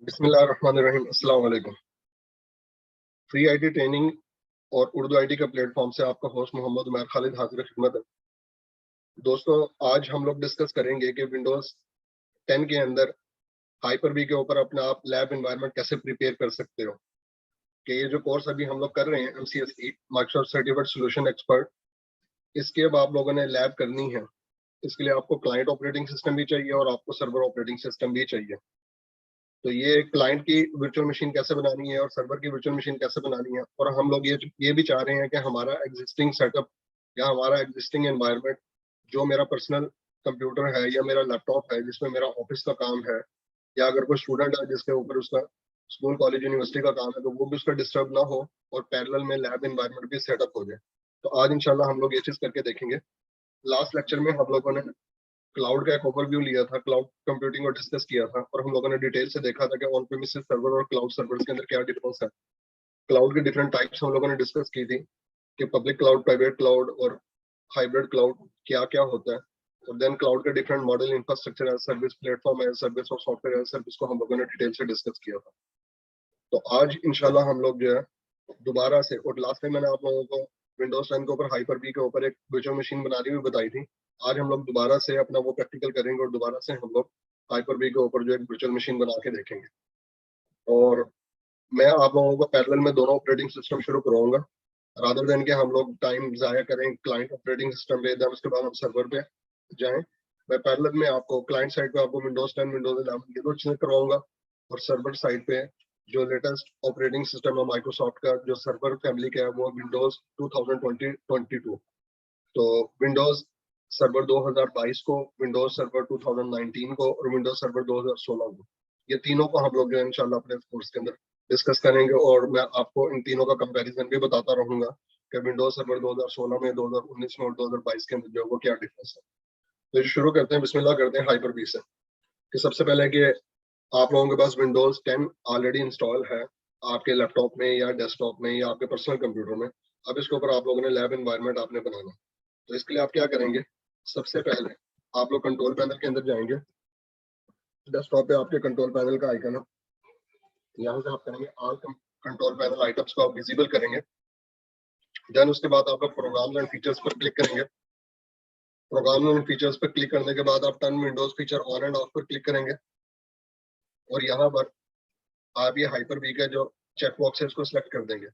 बिस्मिल्लाहिर्रहमानिर्रहीम। अस्सलाम वालेकुम। फ्री आईटी ट्रेनिंग और उर्दू आईटी का प्लेटफॉर्म से आपका होस्ट मोहम्मद उमर खालिद हाजिर खिदमत है। दोस्तों, आज हम लोग डिस्कस करेंगे कि विंडोज 10 के अंदर हाइपर वी के ऊपर अपना आप लैब एनवायरनमेंट कैसे प्रिपेयर कर सकते हो। कि ये जो कोर्स अभी हम लोग कर रहे हैं MCSE Microsoft certified solution expert, इसके अब आप लोगों ने लैब करनी है। इसके लिए आपको क्लाइंट ऑपरेटिंग सिस्टम भी चाहिए और आपको सर्वर ऑपरेटिंग सिस्टम भी चाहिए। तो ये क्लाइंट की वर्चुअल मशीन कैसे बनानी है और सर्वर की वर्चुअल मशीन कैसे बनानी है, और हम लोग ये भी चाह रहे हैं कि हमारा एग्जिस्टिंग सेटअप या हमारा एग्जिस्टिंग एनवायरनमेंट, जो मेरा पर्सनल कंप्यूटर है या मेरा लैपटॉप है जिसमें मेरा ऑफिस का काम है, या अगर कोई स्टूडेंट है जिसके ऊपर उसका स्कूल कॉलेज यूनिवर्सिटी का काम है, तो वो भी उसका डिस्टर्ब ना हो और पैरेलल में लैब एनवायरनमेंट भी सेटअप हो जाए। तो आज इंशाल्लाह हम लोग ये चीज़ करके देखेंगे। लास्ट लेक्चर में हम लोगों ने क्लाउड का एक ओवरव्यू लिया था, क्लाउड कंप्यूटिंग और डिस्कस किया था, और हम लोगों ने डिटेल से देखा था कि ऑन प्रीमिसेस सर्वर और क्लाउड सर्वर्स के अंदर क्या डिफरेंस है। क्लाउड के डिफरेंट टाइप्स हम लोगों ने डिस्कस की थी कि पब्लिक क्लाउड, प्राइवेट क्लाउड और हाइब्रिड क्लाउड क्या क्या होता है। और देन क्लाउड के different model, infrastructure as service, platform as service और सॉफ्टवेयर एज सर्विस को हम लोगों ने डिटेल से डिस्कस किया था। तो आज इंशाल्लाह हम लोग जो है दोबारा से, और लास्ट टाइम मैंने आप लोगों को विंडोज 10 के ऊपर हाइपर वी के ऊपर एक वर्चुअल मशीन बनानी भी बताई थी। आज हम लोग दोबारा से अपना वो प्रैक्टिकल करेंगे और दोबारा से हम लोग हाइपर वी के ऊपर जो एक वर्चुअल मशीन बना के देखेंगे। और मैं आप लोगों को पैरेलल में दोनों ऑपरेटिंग सिस्टम शुरू करवाऊंगा, रादर देन के हम लोग टाइम जाया करें क्लाइंट ऑपरेटिंग सिस्टम पे, देन उसके बाद हम सर्वर पे जाएं। मैं पैरेलल में आपको क्लाइंट साइड पे आपको विंडोज 10, विंडोज 11 ये दो चीजें करवाऊंगा, और सर्वर साइड पे जो लेटेस्ट ऑपरेटिंग सिस्टम है माइक्रोसॉफ्ट का, जो सर्वर फैमिली का है, वो विंडोज 2022। तो विंडोज सर्वर 2022 को, विंडोज सर्वर 2019 को और विंडोज सर्वर 2016 को, ये तीनों को हम लोग इंशाल्लाह अपने कोर्स के अंदर डिस्कस करेंगे। और मैं आपको इन तीनों का कंपैरिजन भी बताता रहूंगा कि विंडोज सर्वर 2016 में, 2019 में और 2022 के अंदर जो है वो क्या डिफरेंस है। तो शुरू करते हैं, बिस्मिल्लाह करते हैं हाइपर वी से। कि सबसे पहले कि आप लोगों के पास विंडोज 10 ऑलरेडी इंस्टॉल है आपके लैपटॉप में या डेस्कटॉप में या आपके पर्सनल कंप्यूटर में। अब इसके ऊपर आप लोगों ने लैब एनवायरनमेंट आपने बनाना। तो इसके लिए आप क्या करेंगे, सबसे पहले आप लोग कंट्रोल पैनल के अंदर जाएंगे। डेस्कटॉप पे आपके कंट्रोल पैनल का आइकन है, यहाँ से आप करेंगे ऑल कंट्रोल पैनल आइटम्स को आप विजिबल करेंगे। देन उसके बाद आप लोग प्रोग्राम्स एंड फीचर्स पर क्लिक करेंगे। प्रोग्राम एंड फीचर्स पर क्लिक करने के बाद आप turn Windows feature on end of पर क्लिक करेंगे। और यहाँ पर आप ये हाइपर वी का जो चेक बॉक्स है उसको सिलेक्ट कर देंगे।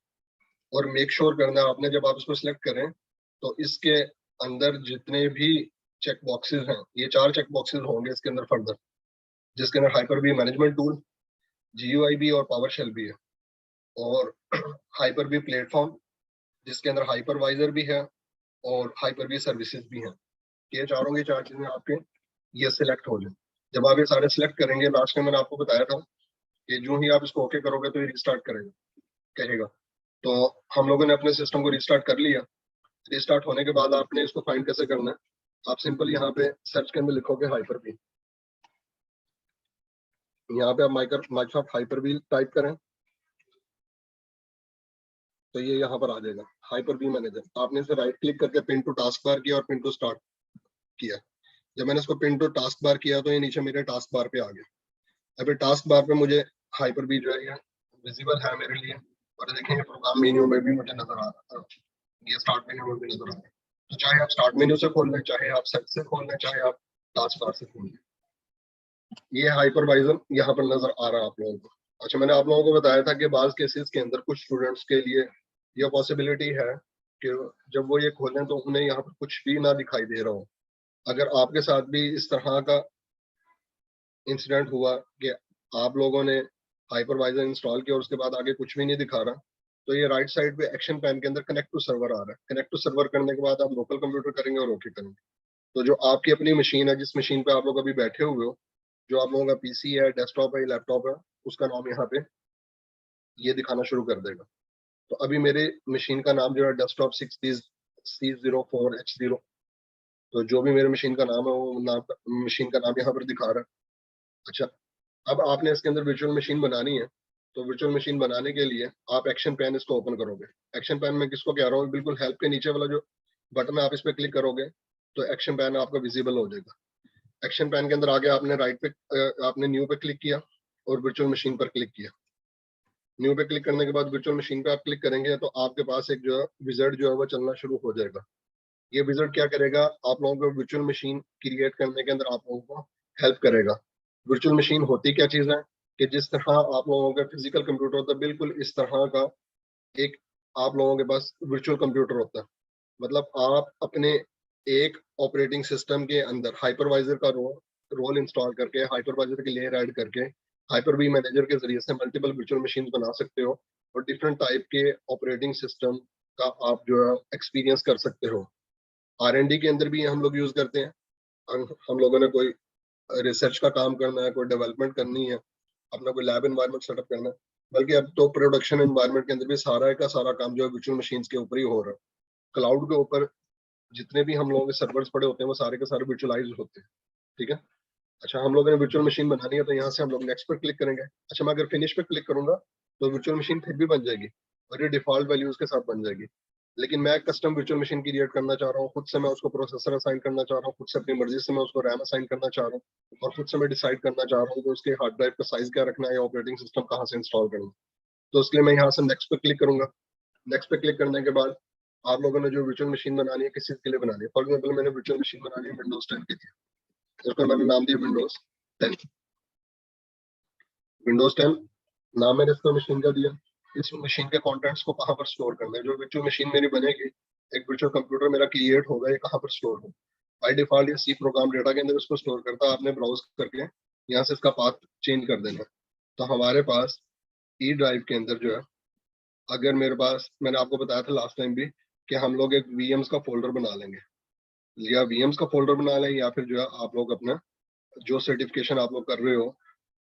और मेक श्योर करना है आपने, जब आप इसको सिलेक्ट करें तो इसके अंदर जितने भी चेक बॉक्सेस हैं, ये 4 चेक बॉक्सेस होंगे इसके अंदर फर्दर, जिसके अंदर hyper V management tool, GUI भी और पावर शेल भी है, और हाइपर वी प्लेटफॉर्म जिसके अंदर हाइपरवाइजर भी है और हाइपर वी सर्विसेज भी हैं। ये चारों की 4 चीजें आपके ये सिलेक्ट हो जाए। जब आप ये सारे सिलेक्ट करेंगे, लास्ट में मैंने आपको बताया था कि जो ही आप इसको ओके करोगे तो ये रिस्टार्ट करेगा, कहेगा। तो हम लोगों ने अपने सिस्टम को रिस्टार्ट कर लिया। रिस्टार्ट होने के बाद आपने इसको फाइंड कैसे करना है, आप सिंपल यहाँ पे सर्च के अंदर लिखोगे हाइपर वी। यहाँ पे आप माइक्रोसॉफ्ट हाइपर वी टाइप करें तो ये यहाँ पर आ जाएगा हाइपर वी मैनेजर। आपने इसे राइट क्लिक करके पिन टू टास्क बार किया और पिन टू स्टार्ट किया। जब मैंने इसको पिन टू टास्क बार किया तो ये नीचे मेरे टास्क बार पे आ गया। अभी टास्क बार पे मुझे हाइपर वी जो है ये विजिबल है मेरे लिए। और देखेंगे प्रोग्राम मेन्यू में भी मुझे नजर आ रहा है, ये स्टार्ट मेन्यू में भी नजर आ रहा है। तो चाहे आप स्टार्ट मेन्यू से खोल लें, चाहे आप सेट से खोल लें, चाहे आप टास्क बार से खोल लें, ये हाइपरवाइजर यहाँ पर नजर आ रहा है आप लोगों को। अच्छा, मैंने आप लोगों को बताया था कि बाज केसेस के अंदर कुछ स्टूडेंट्स के लिए यह पॉसिबिलिटी है कि जब वो ये खोलें तो उन्हें यहाँ पर कुछ भी ना दिखाई दे रहा हो। अगर आपके साथ भी इस तरह का इंसिडेंट हुआ कि आप लोगों ने हाइपरवाइजर इंस्टॉल किया और उसके बाद आगे कुछ भी नहीं दिखा रहा, तो ये राइट साइड पे एक्शन पैन के अंदर कनेक्ट टू सर्वर आ रहा है। कनेक्ट टू सर्वर करने के बाद आप लोकल कंप्यूटर करेंगे और ओके करेंगे, तो जो आपकी अपनी मशीन है, जिस मशीन पे आप लोग अभी बैठे हुए हो, जो आप लोगों का पीसी है, डेस्कटॉप है, लैपटॉप है, उसका नाम यहाँ पे ये दिखाना शुरू कर देगा। तो अभी मेरे मशीन का नाम जो है डेस्कटॉप 6C04H0। तो जो भी मेरे मशीन का नाम है वो नाम, मशीन का नाम यहाँ पर दिखा रहा है। अच्छा, अब आपने इसके अंदर वर्चुअल मशीन बनानी है। तो वर्चुअल मशीन बनाने के लिए आप एक्शन पैन इसको ओपन करोगे। एक्शन पैन में किसको कह रहा हूँ, बिल्कुल हेल्प के नीचे वाला जो बटन है आप इस पर क्लिक करोगे तो एक्शन पैन आपका विजिबल हो जाएगा। एक्शन पैन के अंदर आगे आपने राइट पे आपने न्यू पे क्लिक किया। और वर्चुअल मशीन पर क्लिक किया। न्यू पे क्लिक करने के बाद वर्चुअल मशीन पे आप क्लिक करेंगे तो आपके पास एक जो है विजार्ड जो है वो चलना शुरू हो जाएगा। ये विजार्ड क्या करेगा, आप लोगों को वर्चुअल मशीन क्रिएट करने के अंदर आप लोगों को हेल्प करेगा। वर्चुअल मशीन होती क्या चीज़ है कि जिस तरह आप लोगों का फिजिकल कंप्यूटर होता है, बिल्कुल इस तरह का एक आप लोगों के पास वर्चुअल कंप्यूटर होता है। मतलब आप अपने एक ऑपरेटिंग सिस्टम के अंदर हाइपरवाइजर का रोल इंस्टॉल करके, हाइपरवाइजर के लेयर ऐड करके, हाइपर वी मैनेजर के जरिए से मल्टीपल वर्चुअल मशीन बना सकते हो और डिफरेंट टाइप के ऑपरेटिंग सिस्टम का आप जो है एक्सपीरियंस कर सकते हो। R&D के अंदर भी हम लोग यूज करते हैं। हम लोगों ने कोई रिसर्च का काम करना है, कोई डेवलपमेंट करनी है, अपना कोई लैब एनवायरनमेंट सेटअप करना है, बल्कि अब तो प्रोडक्शन एनवायरनमेंट के अंदर भी सारा का सारा काम जो है वर्चुअल मशीन्स के ऊपर ही हो रहा है। क्लाउड के ऊपर जितने भी हम लोगों के सर्वर्स पड़े होते हैं वो सारे के सारे वर्चुअलाइज होते हैं। ठीक है। अच्छा, हम लोगों ने वर्चुअल मशीन बनानी है तो यहाँ से हम लोग नेक्स्ट पर क्लिक करेंगे। अच्छा, मैं अगर फिनिश पे क्लिक करूंगा तो वर्चुअल मशीन फिर भी बन जाएगी और ये डिफॉल्ट वैल्यूज के साथ बन जाएगी। लेकिन मैं कस्टम वर्चुअल मशीन क्रिएट करना चाह रहा हूँ, खुद से मैं उसको प्रोसेसर असाइन करना चाह रहा हूँ, खुद से अपनी मर्जी से मैं उसको रैम असाइन करना चाह रहा हूँ और खुद से मैं डिसाइड करना चाह रहा हूँ कि उसके हार्ड ड्राइव का साइज क्या रखना है, ऑपरेटिंग सिस्टम कहाँ से इंस्टॉल करना है। तो उसके लिए मैं यहाँ से नेक्स्ट पे क्लिक करूंगा। नेक्स्ट पे क्लिक करने के बाद आप लोगों ने जो वर्चुअल मशीन बनानी है किस चीज के लिए बनानी है, फॉर एग्जाम्पल मैंने वर्चुअल मशीन बनानी है विंडोज 10 के लिए, उसको मैंने नाम दिया विंडोज 10। विंडोज 10 नाम मैंने इसका मशीन का दिया। इस मशीन के कंटेंट्स को कहाँ पर स्टोर करना है, जो वर्चुअल मशीन मेरी बनेगी, एक वर्चुअल कंप्यूटर मेरा क्रिएट होगा, ये कहाँ पर स्टोर हो। बाय डिफॉल्ट ये सी प्रोग्राम डेटा के अंदर उसको स्टोर करता है। आपने ब्राउज करके यहाँ से इसका पाथ चेंज कर देना। तो हमारे पास ई ड्राइव के अंदर जो है, अगर मेरे पास, मैंने आपको बताया था लास्ट टाइम भी कि हम लोग एक वीएम्स का फोल्डर बना लेंगे, या वीएम्स का फोल्डर बना लें, या फिर जो है आप लोग अपना जो सर्टिफिकेशन आप लोग कर रहे हो,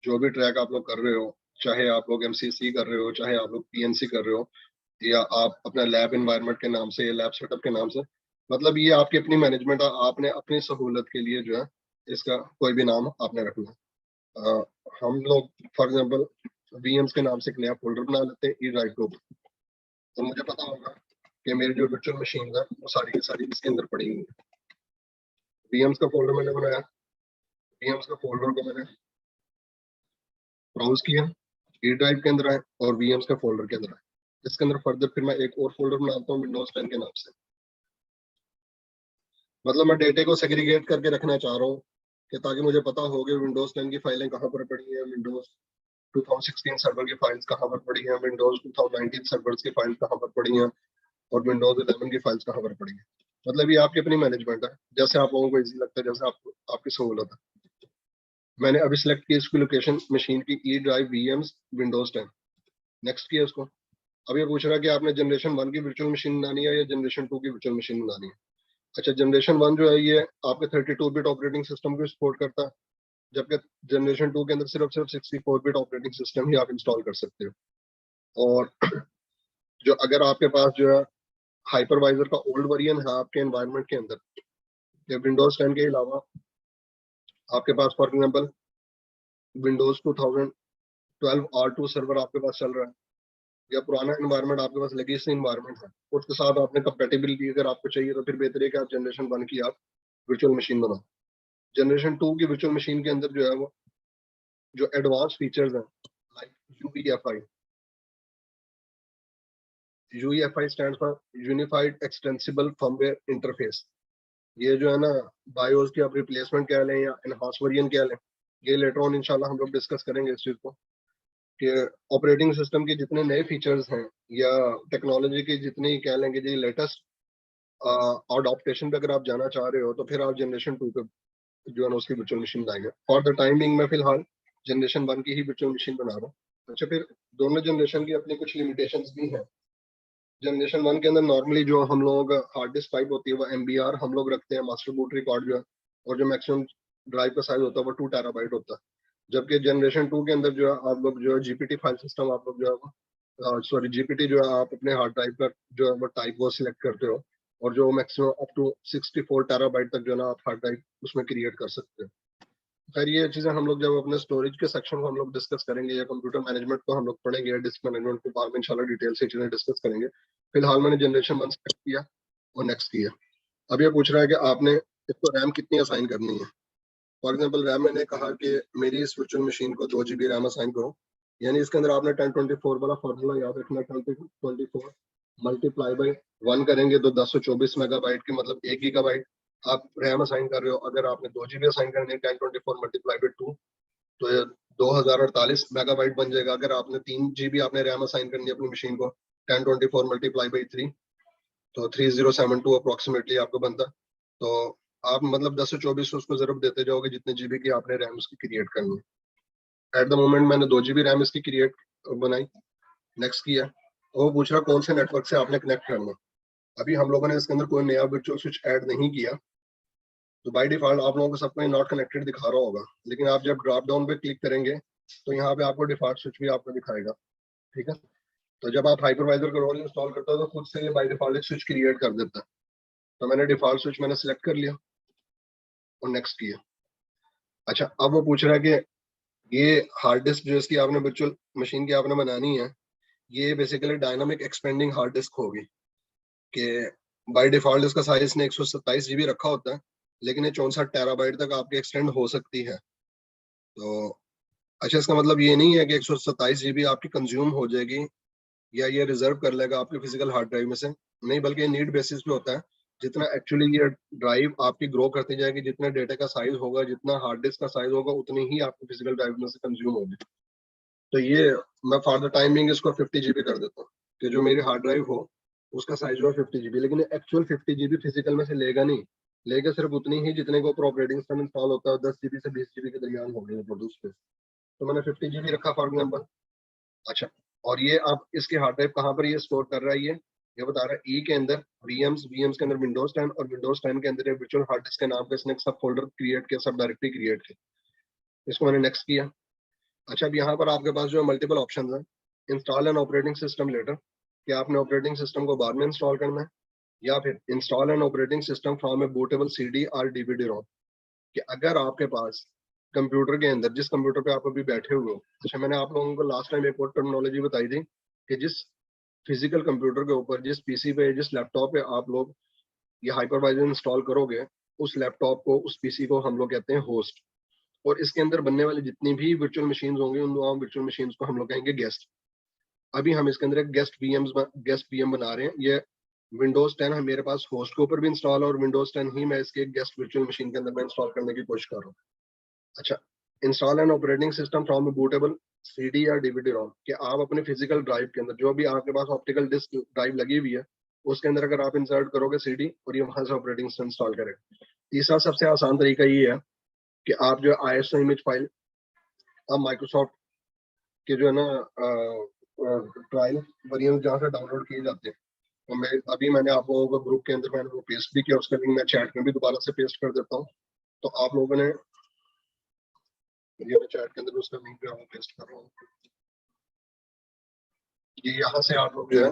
जो भी ट्रैक आप लोग कर रहे हो, चाहे आप लोग एमसीसी कर रहे हो, चाहे आप लोग पीएनसी कर रहे हो, या आप अपना लैब एनवायरनमेंट के नाम से या लैब सेटअप के नाम से, मतलब ये आपकी अपनी मैनेजमेंट, आपने अपनी सहूलत के लिए जो है इसका कोई भी नाम आपने रखना है। हम लोग फॉर एग्जांपल वीएम्स के नाम से एक नया फोल्डर बना लेते हैं ई ड्राइव के ऊपर। तो मुझे पता होगा कि मेरी जो वर्चुअल मशीन है वो सारी की सारी इसके अंदर पड़ी हुई है। वीएम्स का फोल्डर मैंने बनाया, वीएम्स का फोल्डर को मैंने ब्राउज किया, ई ड्राइव के अंदर आए और वीएम्स के फोल्डर के अंदर आए। इसके अंदर फर्दर फिर मैं एक और फोल्डर बनाता हूँ विंडोज 10 के नाम से। मतलब मैं डेटे को सेग्रीगेट करके रखना चाह रहा हूँ कि ताकि मुझे पता हो कि विंडोज 10 की फाइलें कहाँ पर पड़ी हैं, विंडोज 2016 सर्वर की फाइल्स कहाँ पर पड़ी हैं, विंडोज 2019 सर्वर्स की फाइल्स कहाँ पर पड़ी हैं और विंडोज 11 की फाइल्स कहाँ पर पड़ी हैं। मतलब ये आपकी अपनी मैनेजमेंट है, जैसे आप लोगों को इजी लगता है, जैसे आपको आपकी सहूलत है। मैंने अभी सिलेक्ट की इसकी लोकेशन मशीन की E drive VMs Windows 10, next किया उसको। अब ये पूछ रहा है कि आपने जनरेशन 1 की वर्चुअल मशीन बनानी है या जनरेशन 2 की वर्चुअल मशीन बनानी है। अच्छा, जनरेशन 1 जो है ये आपके 32 बिट ऑपरेटिंग सिस्टम को सपोर्ट करता है, जबकि जनरेशन 2 के अंदर सिर्फ 64 बिट ऑपरेटिंग सिस्टम ही आप इंस्टॉल कर सकते हो। और जो अगर आपके पास जो है हाइपरवाइजर का ओल्ड वर्जन है आपके एनवायरनमेंट के अंदर, या विंडोज 10 के अलावा आपके पास for example Windows 2012 R2 server आपके पास चल रहा है, या पुराना एनवायरनमेंट आपके पास लेगेसी एनवायरनमेंट है, उसके साथ आपने कंपेटेबिलिटी अगर आपको चाहिए तो फिर बेहतर है कि आप जनरेशन 1 की आप वर्चुअल मशीन बनाओ। जनरेशन 2 की वर्चुअल मशीन के अंदर जो है वो जो एडवांस फीचर्स हैं, like UEFI stand for unified extensible firmware interface. ये जो है ना, बायोस की आप रिप्लेसमेंट कह लें या एनहांस वर्जन कह लें, ये लेटर ऑन इंशाल्लाह हम लोग डिस्कस करेंगे इस चीज को, कि ऑपरेटिंग सिस्टम के जितने नए फीचर्स हैं या टेक्नोलॉजी के जितने ही कह लेंगे जी लेटेस्ट अडॉप्टेशन पे अगर आप जाना चाह रहे हो तो फिर आप जनरेशन 2 पे जो है ना उसकी वर्चुअल मशीन बनाएंगे। फॉर द टाइमिंग मैं फिलहाल जनरेशन 1 की ही वर्चुअल मशीन बना रहा हूँ। अच्छा, फिर दोनों जनरेशन की अपनी कुछ लिमिटेशंस भी हैं। जनरेशन 1 के अंदर नॉर्मली जो हम लोग हार्ड डिस्क टाइप होती है वो एमबीआर हम लोग रखते हैं, मास्टर बूट रिकॉर्ड जो है, और जो मैक्सिमम ड्राइव का साइज होता है वो 2 टेराबाइट होता है। जबकि जनरेशन 2 के अंदर जो है आप लोग जो है जीपीटी फाइल सिस्टम आप लोग जो है सॉरी जीपीटी जो है आप अपने हार्ड ड्राइव का जो है वो टाइप वो सिलेक्ट करते हो, और जो मैक्सिमम अप टू 64 टेराबाइट तक जो है ना आप हार्ड ड्राइव उसमें क्रिएट कर सकते हो। खैर ये चीजें हम लोग जब अपने स्टोरेज के सेक्शन को हम लोग डिस्कस करेंगे या कंप्यूटर मैनेजमेंट को हम लोग पढ़ेंगे या डिस्क मैनेजमेंट को बाद में इंशाल्लाह डिटेल से चीजें डिस्कस करेंगे। फिलहाल मैंने जनरेशन 1 सेलेक्ट किया और नेक्स्ट किया। अब ये पूछ रहा है कि आपने इसको रैम कितनी असाइन करनी है। फॉर एग्जाम्पल रैम मैंने कहा कि मेरी इस वर्चुअल मशीन को 2 GB रैम असाइन करो, यानी इसके अंदर आपने 1024 वाला फॉर्मूला याद रखना। 1024 मल्टीप्लाई बाई 1 करेंगे तो 1024 मेगाबाइट की मतलब 1 GB आप रैम असाइन कर रहे हो। अगर आपने 2 GB असाइन करनी है 1024 मल्टीप्लाई बाई 2 तो ये 2048 मेगाबाइट बन जाएगा। अगर आपने 3 GB आपने रैम असाइन करनी है अपनी मशीन को 1024 मल्टीप्लाई बाई 3 तो 3072 अप्रोक्सीमेटली आपको बनता। तो आप मतलब 10 से 24 उसको जरूर देते जाओगे जितने जीबी की आपने रैम उसकी क्रिएट करनी है। एट द मोमेंट मैंने 2 GB रैम इसकी क्रिएट बनाई, नेक्स्ट किया। वो पूछ रहा कौन से नेटवर्क से आपने कनेक्ट करना। अभी हम लोगों ने इसके अंदर कोई नया वर्चुअल स्विच ऐड नहीं किया, तो बाय डिफॉल्ट आप लोगों को सबको नॉट कनेक्टेड दिखा रहा होगा। लेकिन आप जब ड्रॉप डाउन पे क्लिक करेंगे तो यहाँ पे आपको डिफॉल्ट स्विच भी आपको दिखाएगा, ठीक है। तो जब आप हाइपरवाइजर का रोल इंस्टॉल करते हो तो खुद से ये बाय डिफॉल्ट एक स्विच क्रिएट कर देता है। तो मैंने डिफॉल्ट स्विच मैंने सिलेक्ट कर लिया और नेक्स्ट किया। अच्छा, अब वो पूछ रहा है कि ये हार्ड डिस्क जो इसकी आपने वर्चुअल मशीन की आपने बनानी है, ये basically dynamic expanding hard disk होगी कि बाय डिफॉल्ट इसका साइज ने 127 GB रखा होता है, लेकिन ये 64 टेराबाइट तक आपके एक्सटेंड हो सकती है। तो अच्छा, इसका मतलब ये नहीं है कि 127 GB आपकी कंज्यूम हो जाएगी या ये रिजर्व कर लेगा आपके फिजिकल हार्ड ड्राइव में से, नहीं, बल्कि ये नीड बेसिस पे होता है। जितना एक्चुअली ये ड्राइव आपकी ग्रो करती जाएगी, जितना डेटा का साइज होगा, जितना हार्ड डिस्क का साइज होगा, उतनी ही आपकी फिजिकल ड्राइव में से कंज्यूम होगी। तो ये मैं फॉर द टाइमिंग इसको 50 GB कर देता हूँ कि जो मेरी हार्ड ड्राइव हो उसका साइज हो 50 GB, लेकिन एक्चुअल 50 GB फिजिकल में से लेगा नहीं, लेगा सिर्फ उतनी ही जितने को ऊपर ऑपरेटिंग सिस्टम इंस्टॉल होता है। 10 GB से 20 GB के दरमियान हो गई टोटल स्पेस, तो मैंने 50 GB रखा फॉर एग्जाम्पल। अच्छा, और ये आप इसके हार्ड ड्राइव कहाँ पर ये स्टोर कर रहा है, ये बता रहा है ई के अंदर वीएम्स के अंदर विंडोज 10 और विंडोज 10 के अंदर वर्चुअल हार्ड डिस्क के नाम पे इसने एक सब फोल्डर क्रिएट किया, सब डायरेक्टरी क्रिएट की। इसको मैंने नेक्स्ट किया। अच्छा, अब यहाँ पर आपके पास जो मल्टीपल ऑप्शन है, install an operating system later, कि आपने ऑपरेटिंग सिस्टम को बाद में इंस्टॉल करना है, या फिर install an operating system from A bootable CD और DVD रोम, कि अगर आपके पास कंप्यूटर के अंदर जिस कंप्यूटर पे आप अभी बैठे हुए हो। अच्छा, मैंने आप लोगों को लास्ट टाइम एक और टर्मिनोलॉजी बताई थी कि जिस फिजिकल कंप्यूटर के ऊपर, जिस पीसी पे, जिस लैपटॉप पे आप लोग ये हाइपरवाइजर इंस्टॉल करोगे, उस लैपटॉप को, उस पीसी को हम लोग कहते हैं होस्ट। और इसके अंदर बनने वाली जितनी भी वर्चुअल मशीन होंगी उन वर्चुअल मशीन को हम लोग कहेंगे गेस्ट। अभी हम इसके अंदर एक गेस्ट वीएम बना रहे हैं। ये विंडोज 10 है मेरे पास होस्ट के ऊपर भी इंस्टॉल है, और विंडोज 10 ही मैं इसके गेस्ट वर्चुअल मशीन के अंदर मैं इंस्टॉल करने की कोशिश कर रहा हूँ। अच्छा, install an operating system from bootable CD या DVD रोम, कि आप अपने फिजिकल ड्राइव के अंदर जो भी आपके पास ऑप्टिकल डिस्क ड्राइव लगी हुई है उसके अंदर अगर आप इंसर्ट करोगे CD और ये वहां से ऑपरेटिंग सिस्टम इंस्टॉल करेगा। तीसरा सबसे आसान तरीका ये है कि आप जो ISO इमेज फाइल आप माइक्रोसॉफ्ट के जो है ना ट्रायल वेरिएंट जहाँ से डाउनलोड किए जाते हैं, तो मैंने आप लोगों को ग्रुप के अंदर मैंने वो पेस्ट भी किया, उसका लिंक मैं चैट में भी दोबारा से पेस्ट कर देता हूँ। तो आप लोगों ने ये मैं चैट के अंदर उसका लिंक भी आपको पेस्ट कर रहा हूँ। ये यहाँ से आप लोग जो है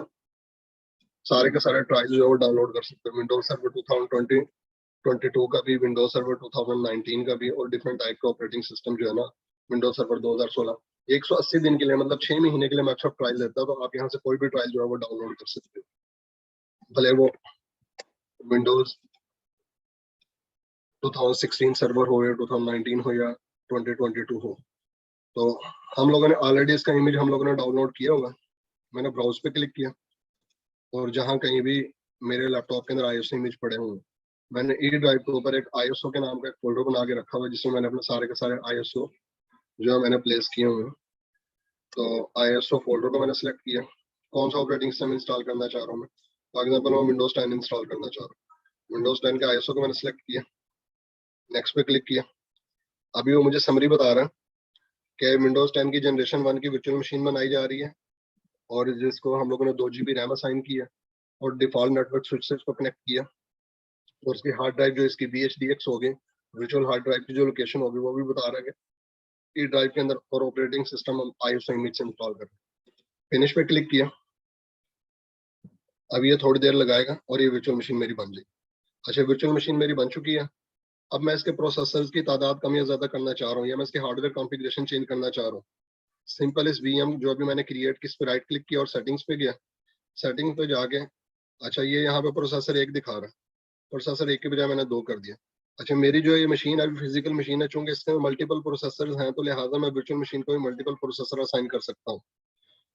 सारे के सारे ट्रायल जो है वो डाउनलोड कर सकते हैं। विंडोज सर्वर 2022 का भी, विंडोज सर्वर 2019 का भी, और डिफरेंट टाइप का ऑपरेटिंग सिस्टम जो है ना, विंडोज सर्वर 2016 180 दिन के लिए, मतलब 6 महीने के लिए माइक्रोसॉफ्ट ट्रायल देता है। तो आप यहाँ से कोई भी ट्रायल जो है वो डाउनलोड कर सकते हो, भले वो विंडोज 2016 सर्वर हो या 2019 हो या 2022 हो। तो हम लोगों ने ऑलरेडी इसका इमेज हम लोगों ने डाउनलोड किया होगा। मैंने ब्राउज पे क्लिक किया और जहाँ कहीं भी मेरे लैपटॉप के अंदर ISO इमेज पड़े हुए, मैंने ई ड्राइव के ऊपर एक ISO के नाम का एक फोल्डर बना के रखा हुआ है जिसमें मैंने अपने सारे के सारे ISO जो है मैंने प्लेस किए हुए हैं। तो ISO फोल्डर को मैंने सेलेक्ट किया, कौन सा ऑपरेटिंग सिस्टम इंस्टॉल करना चाह रहा हूँ मैं। फॉर एग्जाम्पल मैं विंडोज 10 इंस्टॉल करना चाह रहा हूँ। विंडोज 10 के ISO को मैंने सेलेक्ट किया, नेक्स्ट पे क्लिक किया। अभी वो मुझे समरी बता रहा है कि विंडोज 10 की जनरेशन 1 की वर्चुअल मशीन बनाई जा रही है, और जिसको हम लोगों ने 2 GB रैम असाइन किया और डिफॉल्ट नेटवर्क स्विच से इसको कनेक्ट किया। और उसकी हार्ड ड्राइव जो इसकी BHDX होगी, वर्चुअल हार्ड ड्राइव की जो लोकेशन होगी वो भी बता रहा है कि ई ड्राइव के अंदर, और ऑपरेटिंग सिस्टम हम ISO इमेज से इंस्टॉल कर। फिनिश पे क्लिक किया। अब ये थोड़ी देर लगाएगा और ये वर्चुअल मशीन मेरी बन जाएगी। अच्छा, वर्चुअल मशीन मेरी बन चुकी है। अब मैं इसके प्रोसेसर्स की तादाद कम या ज्यादा करना चाह रहा हूँ, या मैं इसके हार्डवेयर कॉन्फ़िगरेशन चेंज करना चाह रहा हूँ। सिंपल इस VM जो अभी मैंने क्रिएट की, इस पर राइट क्लिक किया और सेटिंग्स पे गया। सेटिंग पे जाके, अच्छा, ये यहाँ पे प्रोसेसर 1 दिखा रहा है, प्रोसेसर 1 के बजाय मैंने 2 कर दिया। अच्छा, मेरी जो ये मशीन अभी फिजिकल मशीन है, चूंकि इसमें मल्टीपल प्रोसेसर हैं, तो लिहाजा मैं वर्चुअल मशीन को भी मल्टीपल प्रोसेसर असाइन कर सकता हूँ।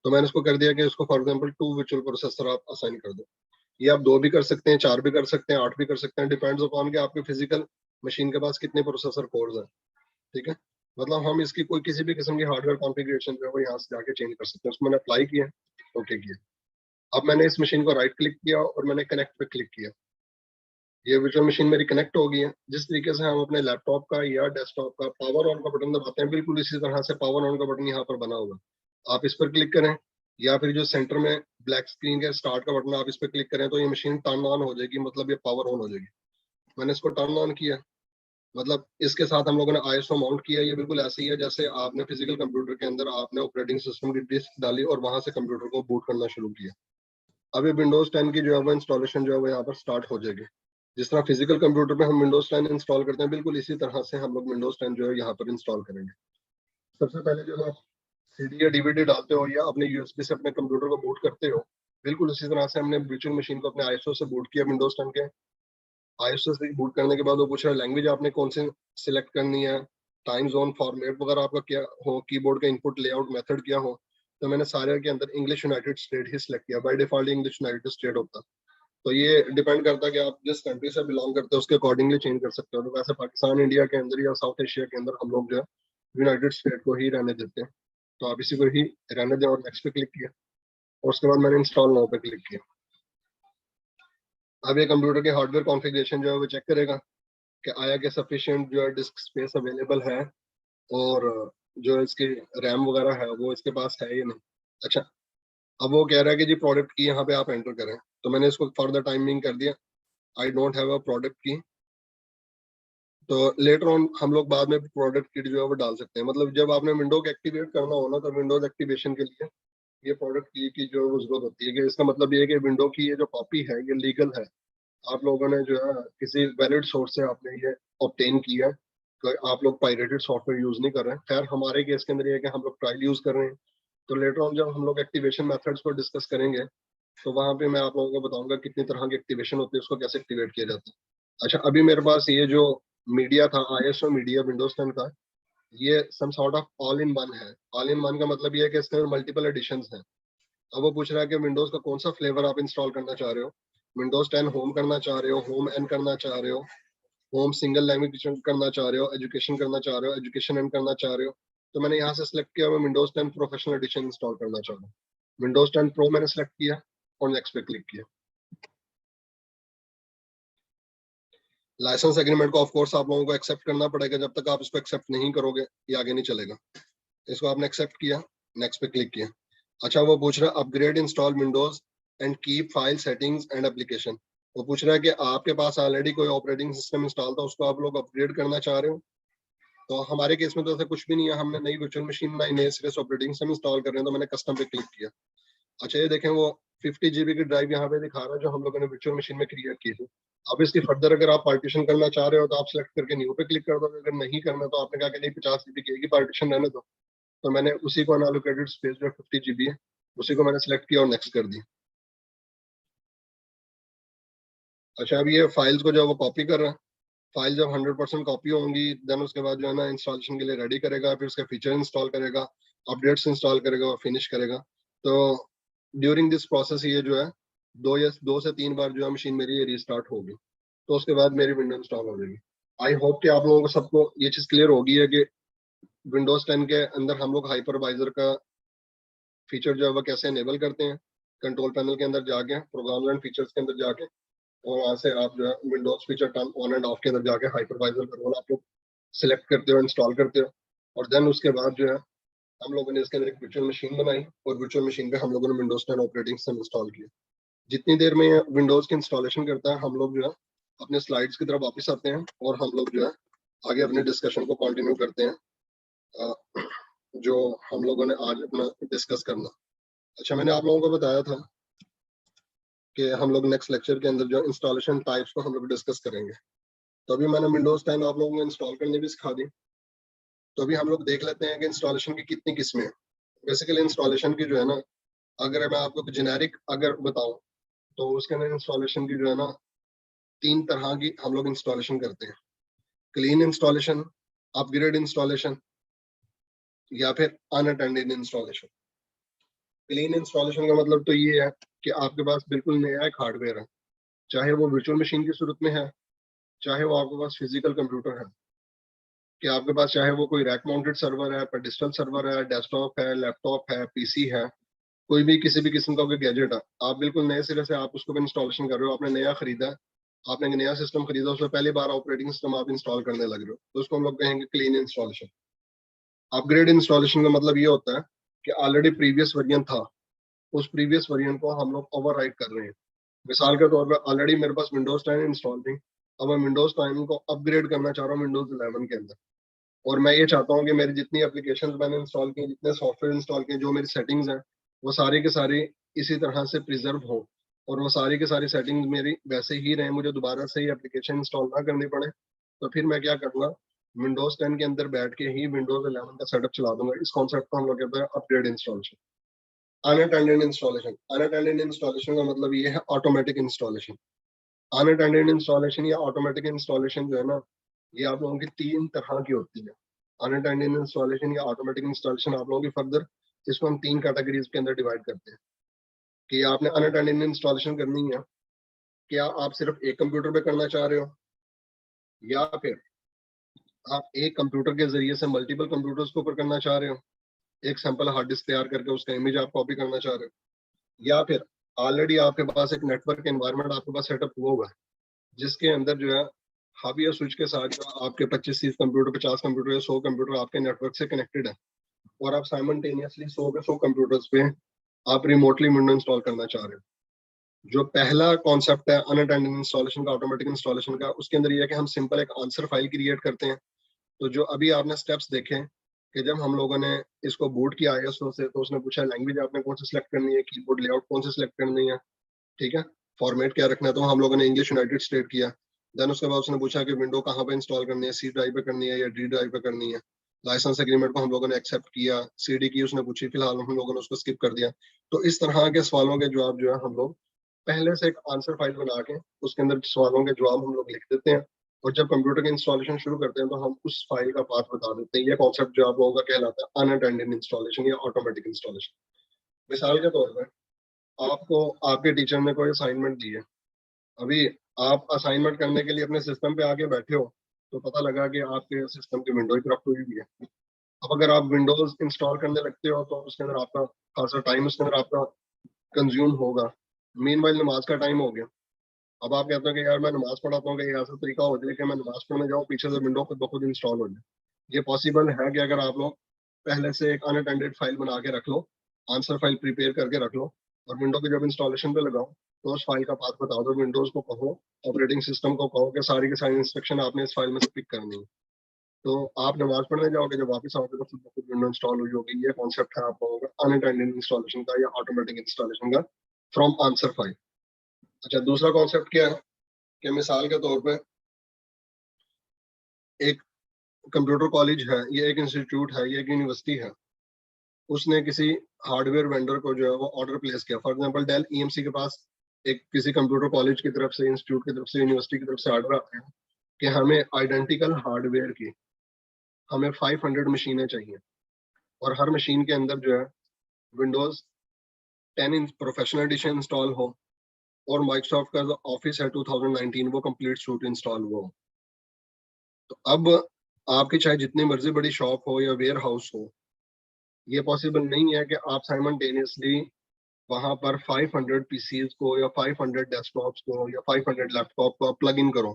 तो मैंने उसको कर दिया कि उसको फॉर एग्जाम्पल 2 वर्चुअल प्रोसेसर आप असाइन कर दो। ये आप 2 भी कर सकते हैं, 4 भी कर सकते हैं, 8 भी कर सकते हैं, डिपेंड्स अपॉन कि आपके फिजिकल मशीन के पास कितने प्रोसेसर कोर्स हैं। ठीक है, मतलब हम इसकी कोई किसी भी किस्म की हार्डवेयर कॉन्फ़िगरेशन जो है वो यहाँ से जाके चेंज कर सकते हैं। उसको मैंने अप्लाई किया, ओके किया। अब मैंने इस मशीन को राइट क्लिक किया और मैंने कनेक्ट पे क्लिक किया। ये वर्चुअल मशीन मेरी कनेक्ट हो गई है। जिस तरीके से हम अपने लैपटॉप का या डेस्कटॉप का पावर ऑन का बटन दबाते हैं, बिल्कुल इसी तरह से पावर ऑन का बटन यहाँ पर बना होगा। आप इस पर क्लिक करें, या फिर जो सेंटर में ब्लैक स्क्रीन के स्टार्ट का बटन है, आप इस पर क्लिक करें तो ये मशीन टर्न ऑन हो जाएगी, मतलब ये पावर ऑन हो जाएगी। मैंने इसको टर्न ऑन किया, मतलब इसके साथ हम लोगों ने आईएसओ माउंट किया। ये बिल्कुल ऐसे ही है जैसे आपने फिजिकल कंप्यूटर के अंदर आपने ऑपरेटिंग सिस्टम की डिस्क डाली और वहां से कंप्यूटर को बूट करना शुरू किया। अब ये विंडोज 10 की जो है वो इंस्टॉलेशन जो है वो यहाँ पर स्टार्ट हो जाएगी। जिस तरह फिजिकल कंप्यूटर पे हम विंडोज 10 इंस्टॉल करते हैं, बिल्कुल इसी तरह से हम लोग विंडोज 10 जो है यहाँ पर इंस्टॉल करेंगे। सबसे पहले जब आप सीडी या डीवीडी डालते हो या अपने यूएसबी से अपने कंप्यूटर को बूट करते हो, बिल्कुल उसी तरह से हमने वर्चुअल मशीन को अपने आईएसओ से बूट किया विंडोज 10 के। आईएसओ से बूट करने के बाद वो पूछ रहा है लैंग्वेज आपने कौन सी सिलेक्ट करनी है, टाइम जोन, फॉर्मेट वगैरह आपका क्या हो, कीबोर्ड का इनपुट लेआउट मेथड क्या हो। तो मैंने सारे के अंदर इंग्लिश यूनाइटेड स्टेट ही सिलेक्ट किया। By default English United state होता। तो ये डिपेंड करता है कि आप जिस कंट्री से बिलोंग करते हो उसके अकॉर्डिंगली चेंज कर सकते हो। तो वैसे पाकिस्तान इंडिया के अंदर या साउथ एशिया के अंदर हम लोग जो है यूनाइटेड स्टेट को ही रहने देते हैं। तो आप इसी को ही रहने दें और नेक्स्ट पे क्लिक किया, और उसके बाद मैंने इंस्टॉल नाउ पे क्लिक किया। अब ये कंप्यूटर के हार्डवेयर कॉन्फ़िगरेशन जो है वो चेक करेगा कि आया कि सफिशिएंट जो है डिस्क स्पेस अवेलेबल है, और जो इसकी रैम वगैरह है वो इसके पास है या नहीं। अच्छा, अब वो कह रहा है कि जी प्रोडक्ट की यहाँ पे आप एंटर करें। तो मैंने इसको फॉर द टाइमिंग कर दिया, I don't have a product की। तो लेटर ऑन हम लोग बाद में प्रोडक्ट किट जो है वो डाल सकते हैं। मतलब जब आपने विंडो को एक्टिवेट करना हो ना, तो विंडोज एक्टिवेशन के लिए ये प्रोडक्ट की जो है वो जरूरत होती है। कि इसका मतलब ये है कि विंडो की ये जो कॉपी है ये लीगल है, आप लोगों ने जो है किसी वैलिड सोर्स से आपने ये ऑब्टेन किया है। तो आप लोग पायरेटेड सॉफ्टवेयर यूज नहीं कर रहे हैं। खैर हमारे केस के अंदर ये है कि हम लोग ट्रायल यूज कर रहे हैं। तो लेटर ऑन जब हम लोग एक्टिवेशन मेथड्स को डिस्कस करेंगे, तो वहां पे मैं आप लोगों को बताऊंगा कितनी तरह की एक्टिवेशन होती है, उसको कैसे एक्टिवेट किया जाता है। अच्छा, अभी मेरे पास ये जो मीडिया था, आईएसओ मीडिया विंडोज 10 का, ये some sort of all in one है। ऑल इन वन का मतलब ये है कि इसके मल्टीपल एडिशंस हैं। अब वो पूछ रहा है कि विंडोज का कौन सा फ्लेवर आप इंस्टॉल करना चाह रहे हो। विंडोज 10 होम करना चाह रहे हो, होम एन करना चाह रहे हो, होम सिंगल लैंग्वेज करना चाह रहे हो, एजुकेशन करना चाह रहे हो, एजुकेशन एन करना चाह रहे हो। तो मैंने यहाँ से सिलेक्ट किया, मैं विंडोज 10 प्रोफेशनल एडिशन इंस्टॉल करना चाह रहा हूँ। विंडोज 10 प्रो मैंने सेलेक्ट किया और नेक्स्ट पे क्लिक किया। लाइसेंस एग्रीमेंट को ऑफ कोर्स आप लोगों को एक्सेप्ट करना पड़ेगा। जब तक आप इसको एक्सेप्ट नहीं करोगे ये आगे नहीं चलेगा। इसको आपने एक्सेप्ट किया, नेक्स्ट पे क्लिक किया। अच्छा, वो पूछ रहा है upgrade install Windows and keep file settings and application. वो पूछ रहा है कि आपके पास ऑलरेडी कोई ऑपरेटिंग सिस्टम इंस्टॉल था, उसको आप लोग अपग्रेड करना चाह रहे हो। तो हमारे केस में तो ऐसा कुछ भी नहीं है, हमने नई वर्चुअल मशीन नई नए सिरे से ऑपरेटिंग सिस्टम इंस्टॉल कर रहे हैं। तो मैंने कस्टम पे क्लिक किया। अच्छा, ये देखें वो 50 GB की ड्राइव यहाँ पे दिखा रहा है जो हम लोगों ने वर्चुअल मशीन में क्रिएट की थी। अब इसकी फर्दर अगर आप पार्टीशन करना चाह रहे हो तो आप सिलेक्ट करके न्यू पे क्लिक कर दो। अगर नहीं करना तो आपने कहा कि नहीं 50 GB की एक ही पार्टीशन रहने दो, तो मैंने उसी को अनएलोकेटेड स्पेस जो 50 GB है उसी को मैंने सिलेक्ट किया और नेक्स्ट कर दी। अच्छा, अब ये फाइल्स को जो है वो कॉपी कर रहा है। फाइल जब 100% कॉपी होंगी देन उसके बाद जो है ना इंस्टॉलेशन के लिए रेडी करेगा, फिर उसका फीचर इंस्टॉल करेगा, अपडेट्स इंस्टॉल करेगा और फिनिश करेगा। तो ड्यूरिंग दिस प्रोसेस ये जो है 2 से 3 बार जो है मशीन मेरी ये रीस्टार्ट होगी। तो उसके बाद मेरी विंडो इंस्टॉल हो जाएगी। आई होप कि आप लोगों को सबको ये चीज़ क्लियर होगी है कि विंडोज 10 के अंदर हम लोग हाइपरवाइजर का फीचर जो है वो कैसे इनेबल करते हैं। कंट्रोल पैनल के अंदर जाके प्रोग्राम एंड फीचर्स के अंदर जाके, और वहाँ से आप जो है Windows feature turn on end of के अंदर जाके हाइपरवाइजर का रोल आप लोग सिलेक्ट करते हो, इंस्टॉल करते हो। और देन उसके बाद जो है हम लोगों ने इसके अंदर एक वर्चुअल मशीन बनाई और वर्चुअल मशीन पे हम लोगों ने विंडोज 10 ऑपरेटिंग सिस्टम इंस्टॉल किया। जितनी देर में ये विंडोज की इंस्टॉलेशन करता है हम लोग जो है अपने स्लाइड्स की तरफ वापस आते हैं और हम लोग जो है आगे अपने डिस्कशन को कंटिन्यू करते हैं, अ, जो हम लोगों ने आज अपना डिस्कस करना। अच्छा, मैंने आप लोगों को बताया था कि हम लोग नेक्स्ट लेक्चर के अंदर जो इंस्टॉलेशन टाइप्स को हम लोग डिस्कस करेंगे। तो अभी मैंने विंडोज 10 आप लोगों को इंस्टॉल करने भी सिखा दी। तो अभी हम लोग देख लेते हैं कि इंस्टॉलेशन की कितनी किस्में हैं। बेसिकली इंस्टॉलेशन की जो है ना, अगर मैं आपको जेनेरिक अगर बताऊं तो उसके अंदर इंस्टॉलेशन की जो है ना 3 तरह की हम लोग इंस्टॉलेशन करते हैं। क्लीन इंस्टॉलेशन, अपग्रेड इंस्टॉलेशन या फिर अनअटेंडेड इंस्टॉलेशन। क्लीन इंस्टॉलेशन का मतलब तो ये है कि आपके पास बिल्कुल नया एक हार्डवेयर है, चाहे वो वर्चुअल मशीन की सूरत में है, चाहे वो आपके पास फिजिकल कंप्यूटर है, कि आपके पास चाहे वो कोई रैक माउंटेड सर्वर है, पेडिस्टल सर्वर है, डेस्कटॉप है, लैपटॉप है, पीसी है, कोई भी किसी भी किस्म का कोई गैजेट है, आप बिल्कुल नए सिरे से आप उसको इंस्टॉलेशन कर रहे हो, आपने नया खरीदा, आपने एक नया सिस्टम खरीदा, उसमें पहली बार ऑपरेटिंग सिस्टम आप इंस्टॉल करने लग रहे हो, तो उसको हम लोग कहेंगे क्लीन इंस्टॉलेशन। अपग्रेड इंस्टॉलेशन का मतलब ये होता है कि ऑलरेडी प्रीवियस वर्जन था, उस प्रीवियस वर्जन को हम लोग ओवरराइट कर रहे हैं। मिसाल के तौर पर ऑलरेडी मेरे पास विंडोज 10 इंस्टॉल थी, अब मैं विंडोज 10 को अपग्रेड करना चाह रहा हूँ विंडोज 11 के अंदर, और मैं ये चाहता हूँ कि मेरी जितनी एप्लीकेशन मैंने इंस्टॉल की, जितने सॉफ्टवेयर इंस्टॉल किए, जो मेरी सेटिंग्स हैं, वो सारी के सारी इसी तरह से प्रिजर्व हो, और वो सारी की सारी सेटिंग्स मेरी वैसे ही रहे, मुझे दोबारा से ही एप्लीकेशन इंस्टॉल ना करनी पड़े। तो फिर मैं क्या करूँगा, विंडोज 10 के अंदर बैठ के ही विंडोज 11 का सेटअप चला दूंगा। इस कॉन्सेप्ट को हम लोग कहते हैं upgrade installation. Unattended installation, unattended installation का मतलब ये है ऑटोमेटिक इंस्टॉलेशन। अनअटेंडेड इंस्टॉलेशन या ऑटोमेटिक इंस्टॉलेशन जो है ना, ये आप लोगों की तीन तरह की होती है। अनअटेंडेड इंस्टॉलेशन या ऑटोमेटिक इंस्टॉलेशन आप लोगों की फर्दर इसको हम तीन कैटेगरीज के अंदर डिवाइड करते हैं कि आपने अनअटेंडेड इंस्टॉलेशन करनी है, क्या आप सिर्फ एक कंप्यूटर पे करना चाह रहे हो, या फिर आप एक कंप्यूटर के जरिए से मल्टीपल कंप्यूटर्स के ऊपर करना चाह रहे हो, एक सैंपल हार्ड डिस्क तैयार करके उसका इमेज आप कॉपी करना चाह रहे हो, या फिर ऑलरेडी आपके पास एक नेटवर्क एनवायरनमेंट आपके पास सेटअप हुआ हुआ है, जिसके अंदर जो है हब या स्विच के साथ जो आपके 25-30 कंप्यूटर, 50 कंप्यूटर या 100 कंप्यूटर आपके नेटवर्क से कनेक्टेड है, और आप साइमल्टेनियसली 100 के 100 कंप्यूटर्स पे आप रिमोटली विंडो इंस्टॉल करना चाह रहे हो। जो पहला कॉन्सेप्ट है अनअटेंडेड इंस्टॉलेशन का, ऑटोमेटिक इंस्टॉलेशन का, उसके अंदर ये है कि हम सिंपल एक आंसर फाइल क्रिएट करते हैं। तो जो अभी आपने स्टेप्स देखे कि जब हम लोगों ने इसको बूट किया आईएसओ से, तो उसने पूछा लैंग्वेज आपने कौन सी सिलेक्ट करनी है, कीबोर्ड लेआउट कौन सी सिलेक्ट करनी है, ठीक है, फॉर्मेट क्या रखना है, तो हम लोगों ने इंग्लिश यूनाइटेड स्टेट किया। देन उसके बाद उसने पूछा कि विंडो कहाँ पे इंस्टॉल करनी है, सी ड्राइव पे करनी है या डी ड्राइव पे करनी है। लाइसेंस एग्रीमेंट को हम लोगों ने एक्सेप्ट किया, सीडी की उसने पूछी, फिलहाल हम लोगों ने उसको स्किप कर दिया। तो इस तरह के सवालों के जवाब जो है हम लोग पहले से एक आंसर फाइल बना के उसके अंदर सवालों के जवाब हम लोग लिख देते हैं, और जब कंप्यूटर का इंस्टॉलेशन शुरू करते हैं तो हम उस फाइल का पाथ बता देते हैं। ये कॉन्सेप्ट जो आप लोगों का कहलाता है अनअटेंडेड इंस्टॉलेशन या ऑटोमेटिक इंस्टॉलेशन। मिसाल के तौर पर आपको आपके टीचर ने कोई असाइनमेंट दी है, अभी आप असाइनमेंट करने के लिए अपने सिस्टम पे आके बैठे हो, तो पता लगा कि आपके सिस्टम की विंडो ही करप्ट हुई हुई है। अब अगर आप विंडोज इंस्टॉल करने लगते हो तो उसके अंदर आपका खासा टाइम उसके अंदर आपका कंज्यूम होगा। मीनवाइल नमाज का टाइम हो गया, अब आप कहते हो कि यार मैं नमाज पढ़ाता हूँ, कि ऐसा तरीका हो जाए कि मैं नमाज पढ़ने जाऊँ, पीछे से विंडो खुद ब खुद इंस्टॉल हो जाए। ये पॉसिबल है कि अगर आप लोग पहले से एक अनअटेंडेड फाइल बना के रख लो, आंसर फाइल प्रिपेयर करके रख लो, और विंडो के जब इंस्टॉलेशन पे लगाओ तो उस फाइल का पाथ बता दो, विंडोज को कहो, ऑपरेटिंग सिस्टम को कहो कि सारी की सारी इंस्ट्रक्शन आपने इस फाइल में से पिक करनी है। तो आप नमाज पढ़ने जाओगे, जब वापस आओगे तो खुद ब खुद विंडो इंस्टॉल हुई होगी। ये कॉन्सेप्ट है आप लोगों का अनअटेंडेड इंस्टॉलेशन का या ऑटोमेटिक इंस्टॉलेशन का फ्रॉम आंसर फाइल। अच्छा, दूसरा कॉन्सेप्ट क्या है कि मिसाल के तौर पे एक कंप्यूटर कॉलेज है, ये एक इंस्टीट्यूट है, ये एक यूनिवर्सिटी है, उसने किसी हार्डवेयर वेंडर को जो है वो ऑर्डर प्लेस किया। फॉर एग्जांपल डेल ईएमसी के पास एक किसी कंप्यूटर कॉलेज की तरफ से, इंस्टीट्यूट की तरफ से, यूनिवर्सिटी की तरफ से ऑर्डर आता है कि हमें आइडेंटिकल हार्डवेयर की हमें 500 मशीनें चाहिए, और हर मशीन के अंदर जो है विंडोज 10 इंच प्रोफेशनल एडिशन इंस्टॉल हो, और माइक्रोसॉफ्ट का जो ऑफिस है 2019 वो कंप्लीट सूट इंस्टॉल हुआ हो। तो अब आपकी चाहे जितनी मर्जी बड़ी शॉप हो या वेयर हाउस हो, ये पॉसिबल नहीं है कि आप साइमल्टेनियसली वहां पर 500 पीसीज को या 500 डेस्कटॉप्स को या 500 लैपटॉप को आप प्लग इन करो।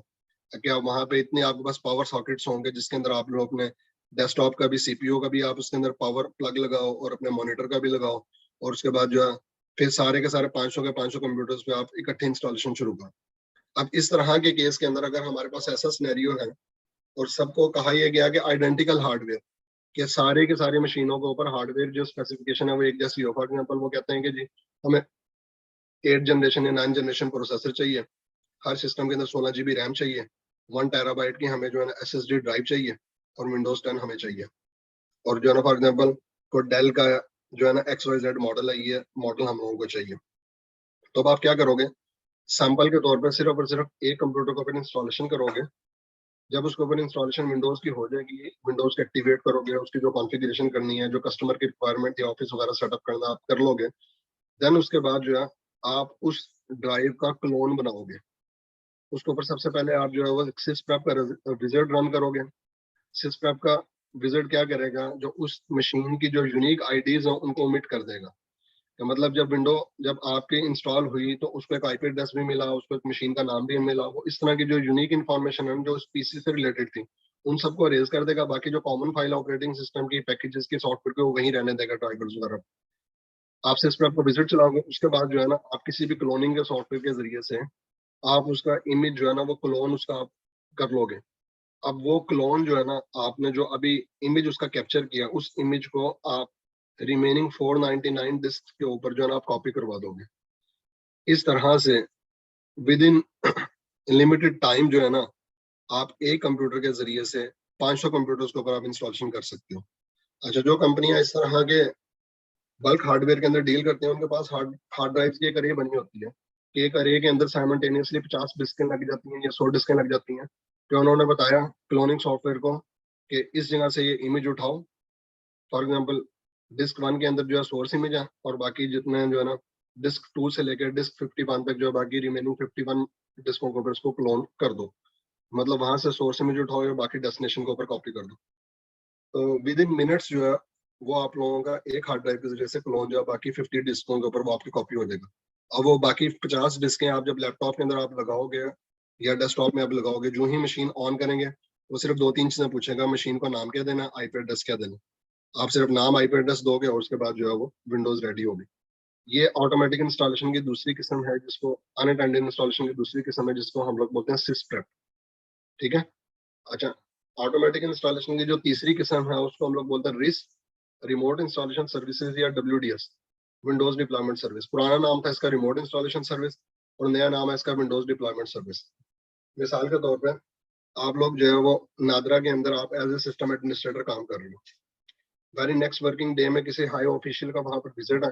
क्या वहां पे इतने आपके पास पावर सॉकेट्स होंगे जिसके अंदर आप लोग अपने डेस्कटॉप का भी, सीपीयू का भी आप उसके अंदर पावर प्लग लगाओ, और अपने मॉनिटर का भी लगाओ, और उसके बाद जो है फिर सारे के सारे 500 के 500 कंप्यूटर्स पे आप इकट्ठे इंस्टॉलेशन शुरू करो। अब इस तरह के केस के अंदर अगर हमारे पास ऐसा सिनेरियो है, और सबको कहा यह गया कि आइडेंटिकल हार्डवेयर, कि सारे के सारे मशीनों के ऊपर हार्डवेयर जो स्पेसिफिकेशन है वो एक जैसी हो। फॉर एग्जाम्पल वो कहते हैं कि जी हमें 8 जनरेशन या 9 जनरेशन प्रोसेसर चाहिए, हर सिस्टम के अंदर 16 GB रैम चाहिए, 1 TB की हमें जो है ना SSD ड्राइव चाहिए, और विंडोज 10 हमें चाहिए। और जो है ना फॉर एग्जाम्पल को डेल का जो है ना XYZ मॉडल है, ये मॉडल हम लोगों को चाहिए। तो अब आप क्या करोगे, सैंपल के तौर पर सिर्फ और सिर्फ एक कंप्यूटर को फिर इंस्टॉलेशन करोगे, जब उसके ऊपर इंस्टॉलेशन विंडोज की हो जाएगी, विंडोज को एक्टिवेट करोगे, उसकी जो कॉन्फ़िगरेशन करनी है, जो कस्टमर की रिक्वायरमेंट या ऑफिस वगैरह सेटअप करना आप कर लोगे, देन उसके बाद जो है आप उस ड्राइव का क्लोन बनाओगे। उसके ऊपर सबसे पहले आप जो है वो सिस्प्रप का विजिट रन करोगे। सिस्प्रप का विजिट क्या करेगा, जो उस मशीन की जो यूनिक आईडीज हैं उनको ओमिट कर देगा। तो मतलब जब आपकी इंस्टॉल हुई तो उसको एक आईपी एड्रेस भी मिला, उसको एक मशीन का नाम भी मिला, वो इस तरह की जो यूनिक इन्फॉर्मेशन है जो उस पीसी से रिलेटेड थी उन सबको रेज कर देगा। बाकी जो कॉमन फाइल ऑपरेटिंग सिस्टम की पैकेजेस की सॉफ्टवेयर को वो वहीं रहने देगा, ड्राइवर्स वगैरह। आप सिस्प्रप को विजिट चलाओगे, उसके बाद जो है ना आप किसी भी क्लोनिंग के सॉफ्टवेयर के जरिए से आप उसका इमेज जो है ना वो क्लोन उसका आप कर लोगे। अब वो क्लोन जो है ना, आपने जो अभी इमेज उसका कैप्चर किया, उस इमेज को आप रिमेनिंग 499 डिस्क के ऊपर जो है ना आप कॉपी करवा दोगे। इस तरह से विद इन लिमिटेड टाइम जो है ना आप एक कंप्यूटर के जरिए से 500 कंप्यूटर्स के ऊपर आप इंस्टॉलेशन कर सकते हो। अच्छा, जो कंपनियां इस तरह के बल्क हार्डवेयर के अंदर डील करते हैं उनके पास हार्ड हार्ड ड्राइव की एक अरे बनी होती है कि एक अरे के अंदर साइमल्टेनियसली 50 डिस्कें लग जाती हैं या 100 डिस्कें लग जाती हैं। तो उन्होंने बताया क्लोनिंग सॉफ्टवेयर को कि इस जगह से ये इमेज उठाओ। फॉर एग्जाम्पल, डिस्क 1 के अंदर जो है सोर्स इमेज है, और बाकी जितने जो है ना डिस्क 2 से लेकर डिस्क 51 तक जो है बाकी रिमेनिंग 51 डिस्कों के ऊपर इसको क्लोन कर दो। मतलब वहां से सोर्स इमेज उठाओ या बाकी डेस्टिनेशन के ऊपर कॉपी कर दो। तो विद इन मिनट्स जो है वो आप लोगों का एक हार्ड ड्राइव के जरिए से क्लोन जो है बाकी 50 डिस्कों के ऊपर वो आपकी कॉपी हो जाएगा। अब वो बाकी 50 डिस्कें आप जब लैपटॉप के अंदर आप लगाओगे या डेस्कटॉप में आप लगाओगे, जो ही मशीन ऑन करेंगे वो सिर्फ 2-3 चीजें पूछेगा, मशीन को नाम क्या देना, आईपी एड्रेस क्या देना। आप सिर्फ नाम आईपी एड्रेस दोगे और उसके बाद जो है वो विंडोज रेडी होगी। ये ऑटोमेटिक इंस्टॉलेशन की दूसरी किस्म है, जिसको अनअटेंडेड इंस्टॉलेशन की दूसरी किस्म है, जिसको हम लोग बोलते हैं सिस्प्रेप। ठीक है। अच्छा, ऑटोमेटिक इंस्टॉलेशन की जो तीसरी किस्म है उसको हम लोग बोलते हैं रिस रिमोट इंस्टॉलेशन सर्विसेज या डब्ल्यूडीएस, विंडोज डिप्लॉयमेंट सर्विस। पुराना नाम था इसका रिमोट इंस्टॉलेशन सर्विस और नया नाम है इसका विंडोज डिप्लॉयमेंट सर्विस। मिसाल के तौर पे आप लोग जो है वो नादरा के अंदर आप एज ए सिस्टम एडमिनिस्ट्रेटर काम कर रहे हो। वेरी नेक्स्ट वर्किंग डे में किसी हाई ऑफिशियल का वहां पर विजिट है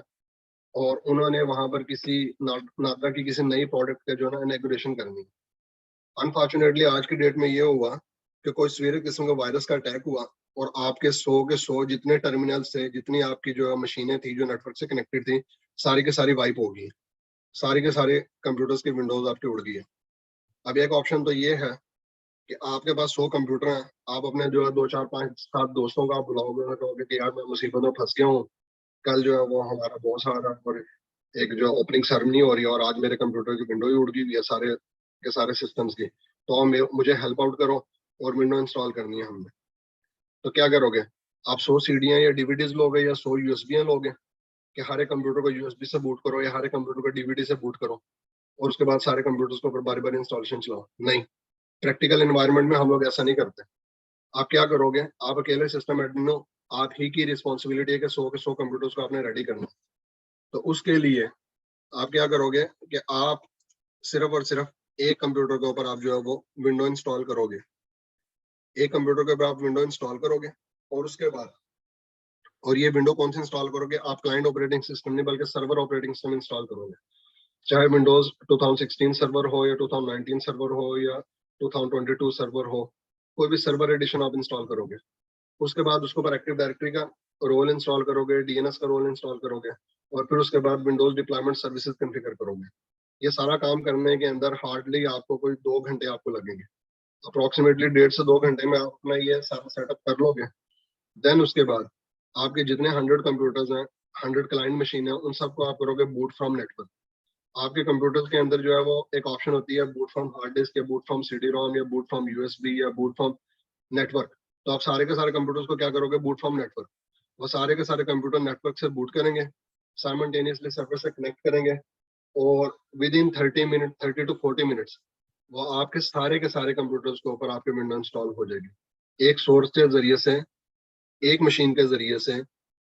और उन्होंने वहां पर किसी नादरा की किसी नई प्रोडक्ट का जो है ना इनॉग्रेशन करनी है। अनफॉर्चुनेटली आज की डेट में ये हुआ कि कोई सवेरे किस्म का वायरस का अटैक हुआ और आपके 100 जितने टर्मिनल से जितनी आपकी जो मशीनें थी जो नेटवर्क से कनेक्टेड थी, सारी के सारी वाइप हो गई। सारी के सारे कंप्यूटर्स की विंडोज आपकी उड़ गई है। अब एक ऑप्शन तो ये है कि आपके पास 100 कंप्यूटर हैं, आप अपने जो है 2 4 5 7 दोस्तों को आप बुलाओगे और कहोगे कि यार मैं मुसीबत में फंस गया हूँ, कल जो है वो हमारा बॉस आ रहा है और एक जो ओपनिंग सेरेमनी हो रही है और आज मेरे कंप्यूटर की विंडो ही उड़ गई हुई है सारे के सारे सिस्टम्स की, तो मुझे हेल्प आउट करो और विंडो इंस्टॉल करनी है हमने। तो क्या करोगे, आप 100 सीडियां या डीवीडीज लोगे या 100 यूएसबी लोगे कि हर एक कंप्यूटर को यूएसबी से बूट करो या हर एक कंप्यूटर को डीवीडी से बूट करो और उसके बाद सारे कंप्यूटर्स को ऊपर बारी बारी इंस्टॉलेशन चलाओ? नहीं, प्रैक्टिकल एनवायरनमेंट में हम लोग ऐसा नहीं करते। आप क्या करोगे, आप अकेले सिस्टम एडमिन हो, आप ही की रिस्पॉन्सिबिलिटी है कि 100 के 100 कंप्यूटर्स को आपने रेडी करना। तो उसके लिए आप क्या करोगे कि आप सिर्फ और सिर्फ एक कंप्यूटर के ऊपर आप जो है वो विंडो इंस्टॉल करोगे। एक कंप्यूटर के ऊपर आप विंडो इंस्टॉल करोगे और उसके बाद, और ये विंडो कौन सी इंस्टॉल करोगे, आप क्लाइंट ऑपरेटिंग सिस्टम नहीं बल्कि सर्वर ऑपरेटिंग सिस्टम इंस्टॉल करोगे। चाहे विंडोज 2016 सर्वर हो या 2019 सर्वर हो या 2022 सर्वर हो, कोई भी सर्वर एडिशन आप इंस्टॉल करोगे। उसके बाद उसके ऊपर एक्टिव डायरेक्टरी का रोल इंस्टॉल करोगे, डीएनएस का रोल इंस्टॉल करोगे और फिर उसके बाद विंडोज डिप्लॉयमेंट सर्विसेज कॉन्फ़िगर करोगे। ये सारा काम करने के अंदर हार्डली आपको कोई 2 घंटे आपको लगेंगे। अप्रोक्सीमेटली 1.5 से 2 घंटे में आप अपना ये सारा सेटअप कर लोगे। देन उसके बाद आपके जितने 100 कंप्यूटर्स हैं, 100 क्लाइंट मशीन है, उन सबको आप करोगे बूट फ्रॉम नेटवर्क। आपके कंप्यूटर्स के अंदर जो है वो एक ऑप्शन होती है बूट फ्रॉम हार्ड डिस्क या बूट फ्रॉम सीडी रोम या बूट फ्रॉम यूएसबी या बूट फ्रॉम नेटवर्क। तो आप सारे के सारे कंप्यूटर्स को क्या करोगे, बूट फ्रॉम नेटवर्क। वो सारे के सारे कंप्यूटर नेटवर्क से बूट करेंगे, साइमल्टेनियसली सर्वर से कनेक्ट करेंगे और with in 30 minute 30 to 40 minutes वो आपके सारे के सारे कंप्यूटर्स के ऊपर आपके विंडो इंस्टॉल हो जाएगी। एक सोर्स के जरिए से, एक मशीन के जरिए से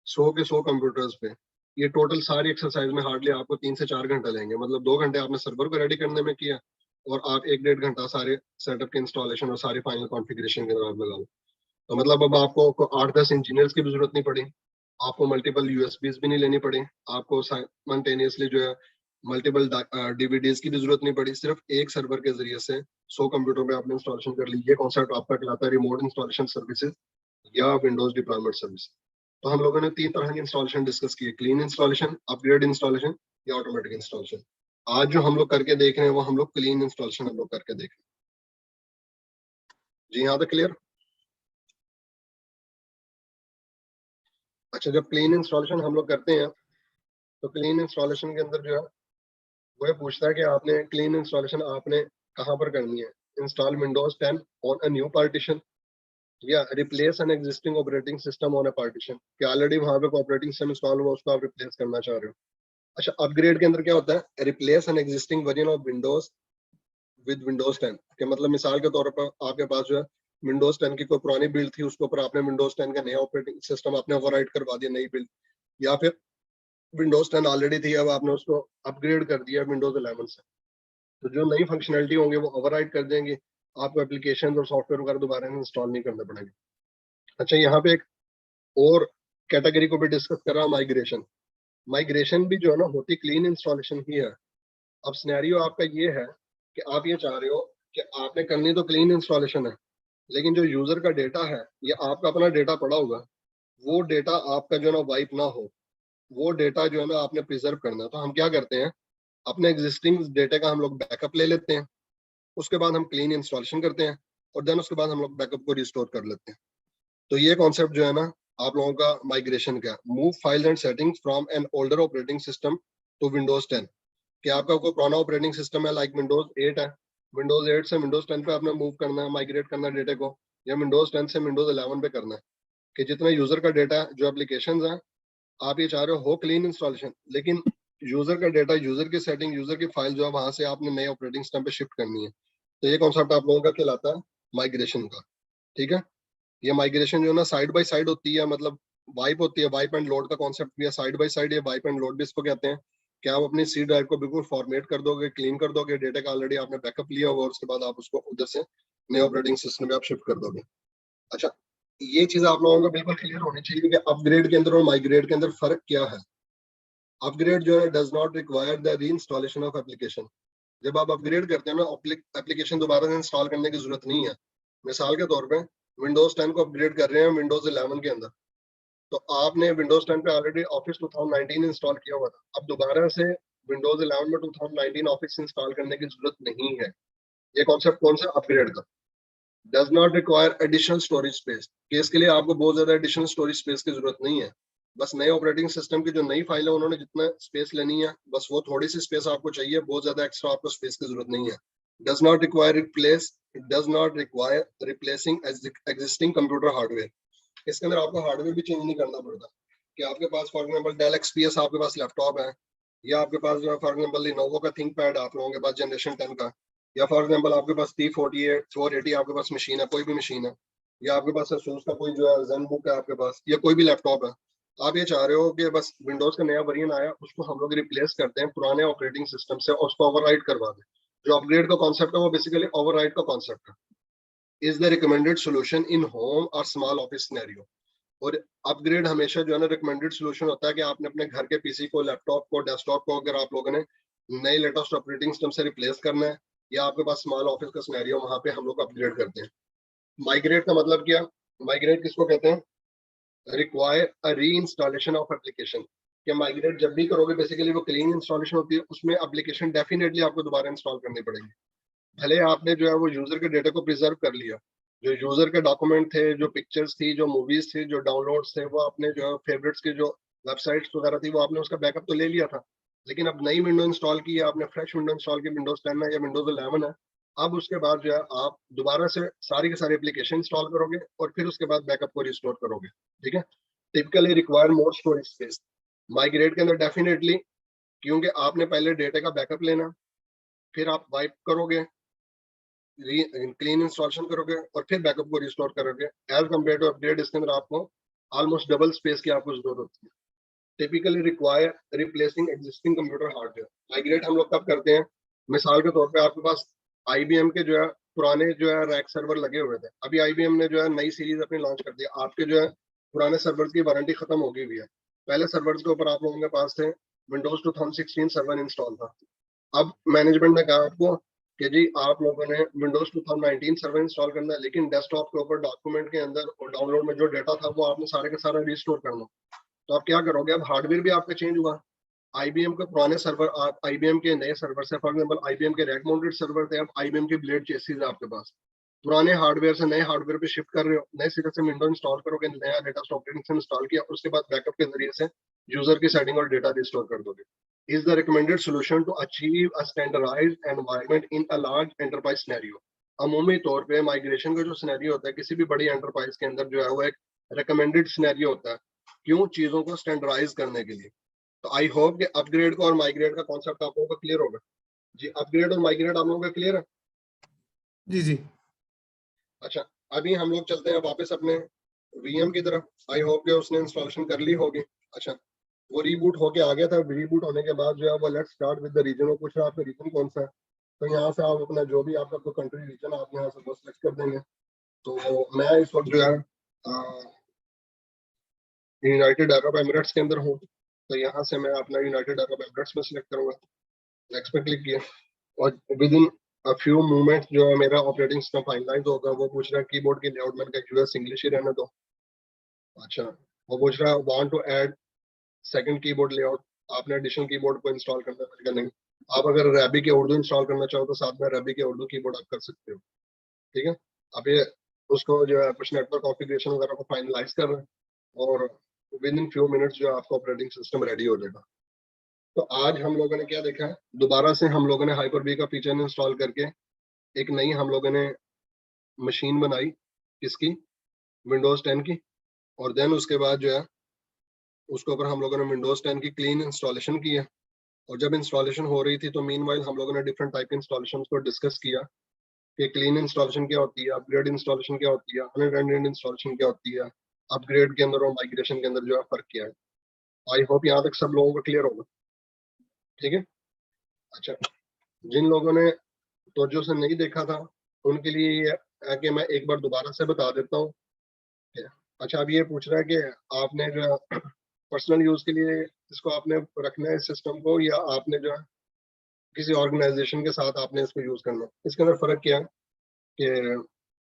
100 के 100 कंप्यूटर्स पे। ये टोटल सारी एक्सरसाइज में हार्डली आपको 3 से 4 घंटे लेंगे। मतलब 2 घंटे आपने सर्वर को रेडी करने में किया और आप 1-1.5 घंटा सारे सेटअप के इंस्टॉलेशन और सारी फाइनल कॉन्फ़िगरेशन के दौरान लगा लो। तो मतलब अब आपको 8-10 इंजीनियर्स की भी जरूरत नहीं पड़ी, आपको मल्टीपल यूएसबीज भी नहीं लेनी पड़ी, आपको साइमल्टेनियसली जो है मल्टीपल डीवीडीज की भी जरूरत नहीं पड़ी। सिर्फ एक सर्वर के जरिए से 100 कंप्यूटर पे आपने इंस्टॉलेशन कर ली, ये कॉन्सेप्ट आपका कहलाता है रिमोट इंस्टॉलेशन सर्विसेज या विंडोज डिप्लॉयमेंट सर्विस। तो हम लोगों ने 3 तरह की इंस्टॉलेशन डिस्कस की है, क्लीन इंस्टॉलेशन, अपग्रेड इंस्टॉलेशन या ऑटोमेटिक इंस्टॉलेशन। आज जो हम लोग करके देख रहे हैं वो हम लोग क्लीन इंस्टॉलेशन हम लोग करके देख रहे हैं। जी यहाँ तक क्लियर? अच्छा, जब क्लीन इंस्टॉलेशन हम लोग करते हैं तो क्लीन इंस्टॉलेशन के अंदर जो है वो ये पूछता है कि आपने क्लीन इंस्टॉलेशन आपने कहाँ पर करनी है, install Windows 10 on a new partition या replace an existing operating system on a partition, कि ऑलरेडी वहां पे ऑपरेटिंग सिस्टम इंस्टॉल हुआ उसको आप रिप्लेस करना चाह रहे हो। अच्छा, अपग्रेड के अंदर क्या होता है, replace an existing version of Windows with Windows 10, के मतलब मिसाल के तौर पर आपके पास जो है विंडोज 10 की कोई पुरानी बिल्ड थी, उसके ऊपर आपने विंडोज 10 का नया ऑपरेटिंग सिस्टम आपने ओवरराइट करवा दिया, नई बिल्ड, या फिर विंडोज 10 ऑलरेडी थी, अब आपने उसको अपग्रेड कर दिया विंडोज 11 से, तो जो नई फंक्शनलिटी होंगे वो ओवरराइड कर देंगे, आपको एप्लीकेशन और सॉफ्टवेयर वगैरह दोबारा इंस्टॉल नहीं करने पड़ेंगे। अच्छा, यहाँ पे एक और कैटेगरी को भी डिस्कस कर रहा हूँ, माइग्रेशन। माइग्रेशन भी जो है ना होती क्लीन इंस्टॉलेशन ही है। अब सिनेरियो आपका ये है कि आप ये चाह रहे हो कि आपने करनी तो क्लीन इंस्टॉलेशन है, लेकिन जो यूजर का डेटा है या आपका अपना डेटा पड़ा होगा, वो डेटा आपका जो है ना वाइप ना हो, वो डेटा जो है ना आपने प्रिजर्व करना है। तो हम क्या करते हैं, अपने एग्जिस्टिंग डेटा का हम लोग बैकअप ले लेते हैं, उसके बाद हम क्लीन इंस्टॉलेशन करते हैं और देन उसके बाद हम लोग बैकअप को रिस्टोर कर लेते हैं। तो ये कॉन्सेप्ट जो है ना आप लोगों का माइग्रेशन का, move files and settings from an older operating system to Windows 10, कि आपका कोई पुराना ऑपरेटिंग सिस्टम है लाइक विंडोज 8 है, विंडोज 8 से विंडोज 10 पे आपने मूव करना है, माइग्रेट करना है डेटा को, या विंडोज 10 से विंडोज 11 पे करना है, कि जितना यूजर का डेटा जो एप्लीकेशन है आप ये चाह रहे हो क्लीन इंस्टॉलेशन, लेकिन यूजर का डेटा, यूजर की सेटिंग, यूजर की फाइल जो है वहां से आपने नए ऑपरेटिंग सिस्टम पे शिफ्ट करनी है। तो ये कॉन्सेप्ट आप लोगों का कहलाता है माइग्रेशन का। ठीक है, ये माइग्रेशन जो है ना साइड बाय साइड होती है, मतलब वाइप होती है, वाइप एंड लोड का कॉन्सेप्ट भी है, साइड बाय साइड ये वाइप एंड लोड भी इसको कहते हैं। क्या आप अपनी सी ड्राइव को बिल्कुल फॉर्मेट कर दोगे, क्लीन कर दोगे, डेटा का ऑलरेडी आपने बैकअप लिया होगा और उसके बाद आप उसको उधर से नए ऑपरेटिंग सिस्टम में आप शिफ्ट कर दोगे। अच्छा, ये चीज आप लोगों को बिल्कुल क्लियर होनी चाहिए कि अपग्रेड के अंदर और माइग्रेट के अंदर फर्क क्या है। अपग्रेड जो है डज नॉट रिक्वायर द री इंस्टॉलेशन ऑफ एप्लीकेशन। जब आप अपग्रेड करते हो ना, एप्लीकेशन दोबारा से इंस्टॉल करने की जरूरत नहीं है। मिसाल के तौर पे विंडोज 10 को अपग्रेड कर रहे हैं विंडोज 11 के अंदर, तो आपने विंडोज 10 पे ऑलरेडी ऑफिस 2019 इंस्टॉल किया हुआ था, अब दोबारा से विंडोज 11 में 2019 ऑफिस इंस्टॉल करने की जरूरत नहीं है। ये कॉन्सेप्ट कौन सा, अपग्रेड का। Does not require additional storage space, कि इसके लिए आपको बहुत ज्यादा एडिशनल स्टोरेज स्पेस की जरूरत नहीं है। बस नए ऑपरेटिंग सिस्टम की जो नई फाइल है उन्होंने जितना स्पेस लेनी है बस वो थोड़ी सी स्पेस आपको चाहिए, बहुत ज्यादा एक्स्ट्रा आपको स्पेस की जरूरत नहीं है। Does not require replace, it does not require replacing existing computer hardware. इसके अंदर आपको हार्डवेयर भी चेंज नहीं करना पड़ता, कि आपके पास फॉर एग्जाम्पल डेल एक्सपीएस आपके पास लैपटॉप है, या आपके पास जो है फॉर एग्जाम्पल लिनोवो का थिंक पैड आप लोगों के पास जनरेशन 10 का, या फॉर एग्जाम्पल आपके पास T48 480 आपके पास मशीन है, कोई भी मशीन है, या आपके पास Asus का कोई जो है Zen बुक है आपके पास, या कोई भी लैपटॉप है, आप ये चाह रहे हो कि बस विंडोज का नया वेरिएंट आया उसको हम लोग रिप्लेस करते हैं पुराने ऑपरेटिंग सिस्टम से और उसको ओवरराइट करवा दें। जो अपग्रेड का कॉन्सेप्ट है वो बेसिकली ओवरराइट का कॉन्सेप्ट है, is the recommended solution in home और स्मॉल ऑफिस सिनेरियो। और अपग्रेड हमेशा जो है ना रिकमेंडेड सोल्यूशन होता है कि आपने अपने घर के पीसी को, लैपटॉप को, डेस्कटॉप को अगर आप लोगों ने नए लेटेस्ट ऑपरेटिंग सिस्टम से रिप्लेस करना है, या आपके पास स्मॉल ऑफिस का सिनेरियो, वहां पे हम लोग अपग्रेड करते हैं। माइग्रेट का मतलब क्या, माइग्रेट किसको कहते हैं, रिक्वायर अ री इंस्टॉलेशन ऑफ एप्लीकेशन। कि माइग्रेट जब भी करोगे बेसिकली वो क्लीन इंस्टॉलेशन होती है, उसमें एप्लीकेशन डेफिनेटली आपको दोबारा इंस्टॉल करनी पड़ेगी। भले आपने जो है वो यूजर के डेटा को प्रिजर्व कर लिया, जो यूजर के डॉक्यूमेंट थे, जो पिक्चर्स थी, जो मूवीज थी, जो डाउनलोड्स थे, वो आपने जो है फेवरेट्स की जो वेबसाइट्स वगैरह थी वो आपने उसका बैकअप तो ले लिया था, लेकिन अब नई विंडो इंस्टॉल की है आपने, फ्रेश विंडो इंस्टॉल की, विंडोज 10 है या विंडोज 11 है, अब उसके बाद जो है आप दोबारा से सारी के सारे एप्लीकेशन इंस्टॉल करोगे और फिर उसके बाद बैकअप को रिस्टोर करोगे। ठीक है, typically require more storage space. Migrate के अंदर डेफिनेटली, क्योंकि आपने पहले डेटा का बैकअप लेना, फिर आप वाइप करोगे, क्लीन इंस्टॉलेशन करोगे और फिर बैकअप को रिस्टोर करोगे, एज कम्पेयर टू अपग्रेड इसके अंदर आपको ऑलमोस्ट डबल स्पेस की आपको जरूरत होती है। Typically require replacing existing computer hardware. Migrate हम लोग कब करते हैं, मिसाल के तौर पे आपके पास आईबीएम के जो है पुराने जो है रैक सर्वर लगे हुए थे, अभी आईबीएम ने जो है नई सीरीज अपनी लॉन्च कर दिया, आपके जो है पुराने सर्वर की वारंटी खत्म हो गई हुई है, पहले सर्वर के ऊपर आप लोगों के पास थे विंडोज 2016 सर्वर इंस्टॉल था, अब मैनेजमेंट ने कहा आपको कि जी आप लोगों ने विंडोज 2019 सर्वर इंस्टॉल करना है, लेकिन डेस्कटॉप के ऊपर डॉक्यूमेंट के अंदर और डाउनलोड में जो डेटा था वो आपने सारे का सारा रिस्टोर करना। तो आप क्या करोगे, अब हार्डवेयर भी आपका चेंज हुआ। आईबीएम के पुराने सर्वर आप आईबीएम के नए सर्वर से, फॉर एग्जांपल आईबीएम के रैक माउंटेड सर्वर थे, अब आईबीएम के ब्लेड चेसिस है आपके पास। पुराने हार्डवेयर से नए हार्डवेयर पे शिफ्ट कर रहे हो, नए सिरे से विंडो इंस्टॉल करोगे, नया लेटेस्ट ऑपरेटिंग सिस्टम इंस्टॉल किया, उसके बाद बैकअप के जरिए से यूजर की सेटिंग और डेटा रिस्टोर कर दोगे। Is the recommended solution to achieve a standardised environment in a large enterprise scenario. अमूमी तौर पे माइग्रेशन का जो सिनेरियो होता है किसी भी बड़ी एंटरप्राइज के अंदर जो है वो एक रिकमेंडेड सिनेरियो होता है, क्यों, चीजों को स्टैंडर्डाइज करने के लिए। तो आई होप कि अपग्रेड को और माइग्रेट का कॉन्सेप्ट आप लोगों को क्लियर होगा। जी अपग्रेड और माइग्रेट आप लोगों का क्लियर है। जी जी। अच्छा, अभी हम लोग चलते हैं वापस अपने वीएम की तरफ। आई होप कि उसने इंस्टॉलेशन कर ली होगी। अच्छा, वो रीबूट होके आ गया था। रीबूट होने के बाद जो है वो let's start with the region. वो पूछ रहा है आपका रीजन कौन सा है, तो यहाँ से आप अपना जो भी आपका कंट्री रीजन आप यहाँ से वो सिलेक्ट कर देंगे। तो मैं इस वक्त जो है यूनाइटेड अरब एमिरेट्स के अंदर हूँ, तो यहाँ से मैं अपना यूनाइटेड अरब एमिरेट्स में सिलेक्ट करूंगा। नेक्स्ट पे क्लिक किया और with in a few moments जो है मेरा ऑपरेटिंग सिस्टम फाइनलाइज होगा। वो पूछ रहा है कीबोर्ड की लेआउट, मैंने कहा यूएस इंग्लिश ही रहने दो। अच्छा, वो पूछ रहा है want to add second keyboard layout, आपने एडिशनल कीबोर्ड को इंस्टॉल करना है, मैंने कहा नहीं। आप अगर रैबी के उर्दू इंस्टॉल करना चाहो तो साथ में रैबी के उर्दू कीबोर्ड आप कर सकते हो। ठीक है, आप ये उसको जो है कुछ नेटवर्क कॉन्फ़िगरेशन वगैरह को फाइनलाइज कर रहे हैं और विद इन फ्यू मिनट्स जो है आपका ऑपरेटिंग सिस्टम रेडी हो जाएगा। तो आज हम लोगों ने क्या देखा है, दोबारा से हम लोगों ने हाइपर वी का फीचर इंस्टॉल करके एक नई हम लोगों ने मशीन बनाई, किसकी, विंडोज 10 की। और देन उसके बाद जो है उसके ऊपर हम लोगों ने विंडोज 10 की क्लीन इंस्टॉलेशन की है। और जब इंस्टॉलेशन हो रही थी तो मीनवाइल हम लोगों ने डिफरेंट टाइप इंस्टॉलेशन को डिस्कस किया कि क्लीन इंस्टॉलेशन क्या होती है, अपग्रेड इंस्टॉलेशन क्या होती है, अनअटेंडेड इंस्टॉलेशन क्या होती है, अपग्रेड के अंदर और माइग्रेशन के अंदर जो है फर्क क्या है। आई होप यहाँ तक सब लोगों को क्लियर होगा। ठीक है। अच्छा, जिन लोगों ने तवज्जो से नहीं देखा था उनके लिए ये है कि मैं एक बार दोबारा से बता देता हूँ। अच्छा, अब ये पूछ रहा है कि आपने जो पर्सनल यूज के लिए इसको आपने रखना है सिस्टम को, या आपने जो है किसी ऑर्गेनाइजेशन के साथ आपने इसको यूज करना है। इसके अंदर फर्क क्या है कि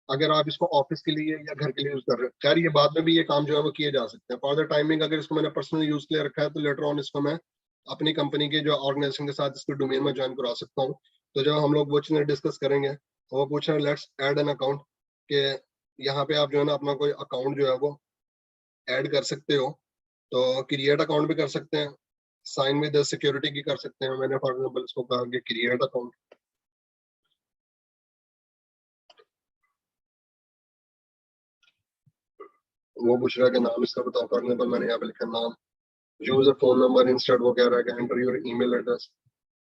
अगर आप इसको ऑफिस के लिए या घर के लिए यूज कर रहे हो, खैर ये बाद में भी ये काम जो है वो किए जा सकते हैं। फॉर द टाइमिंग अगर इसको मैंने पर्सनल यूज के लिए रखा है तो लेटर ऑन इसको मैं अपनी कंपनी के जो ऑर्गेनाइजेशन के साथ इसको डोमेन में ज्वाइन करा सकता हूँ। तो जब हम लोग वो चीजें डिस्कस करेंगे तो वो पूछ रहे हैं लेट्स ऐड एन अकाउंट, कि यहाँ पे आप जो है ना अपना कोई अकाउंट जो है वो ऐड कर सकते हो। तो क्रिएट अकाउंट भी कर सकते हैं, साइन विद सिक्योरिटी की कर सकते हैं। मैंने फॉर एग्जांपल इसको कहा कि क्रिएट अकाउंट। वो पूछ रहा है कि नाम इसका बताओ, फॉर एग्जांपल मैंने यहाँ पे लिखा नाम, use a phone number instead. वो कह रहा है कि enter your email address,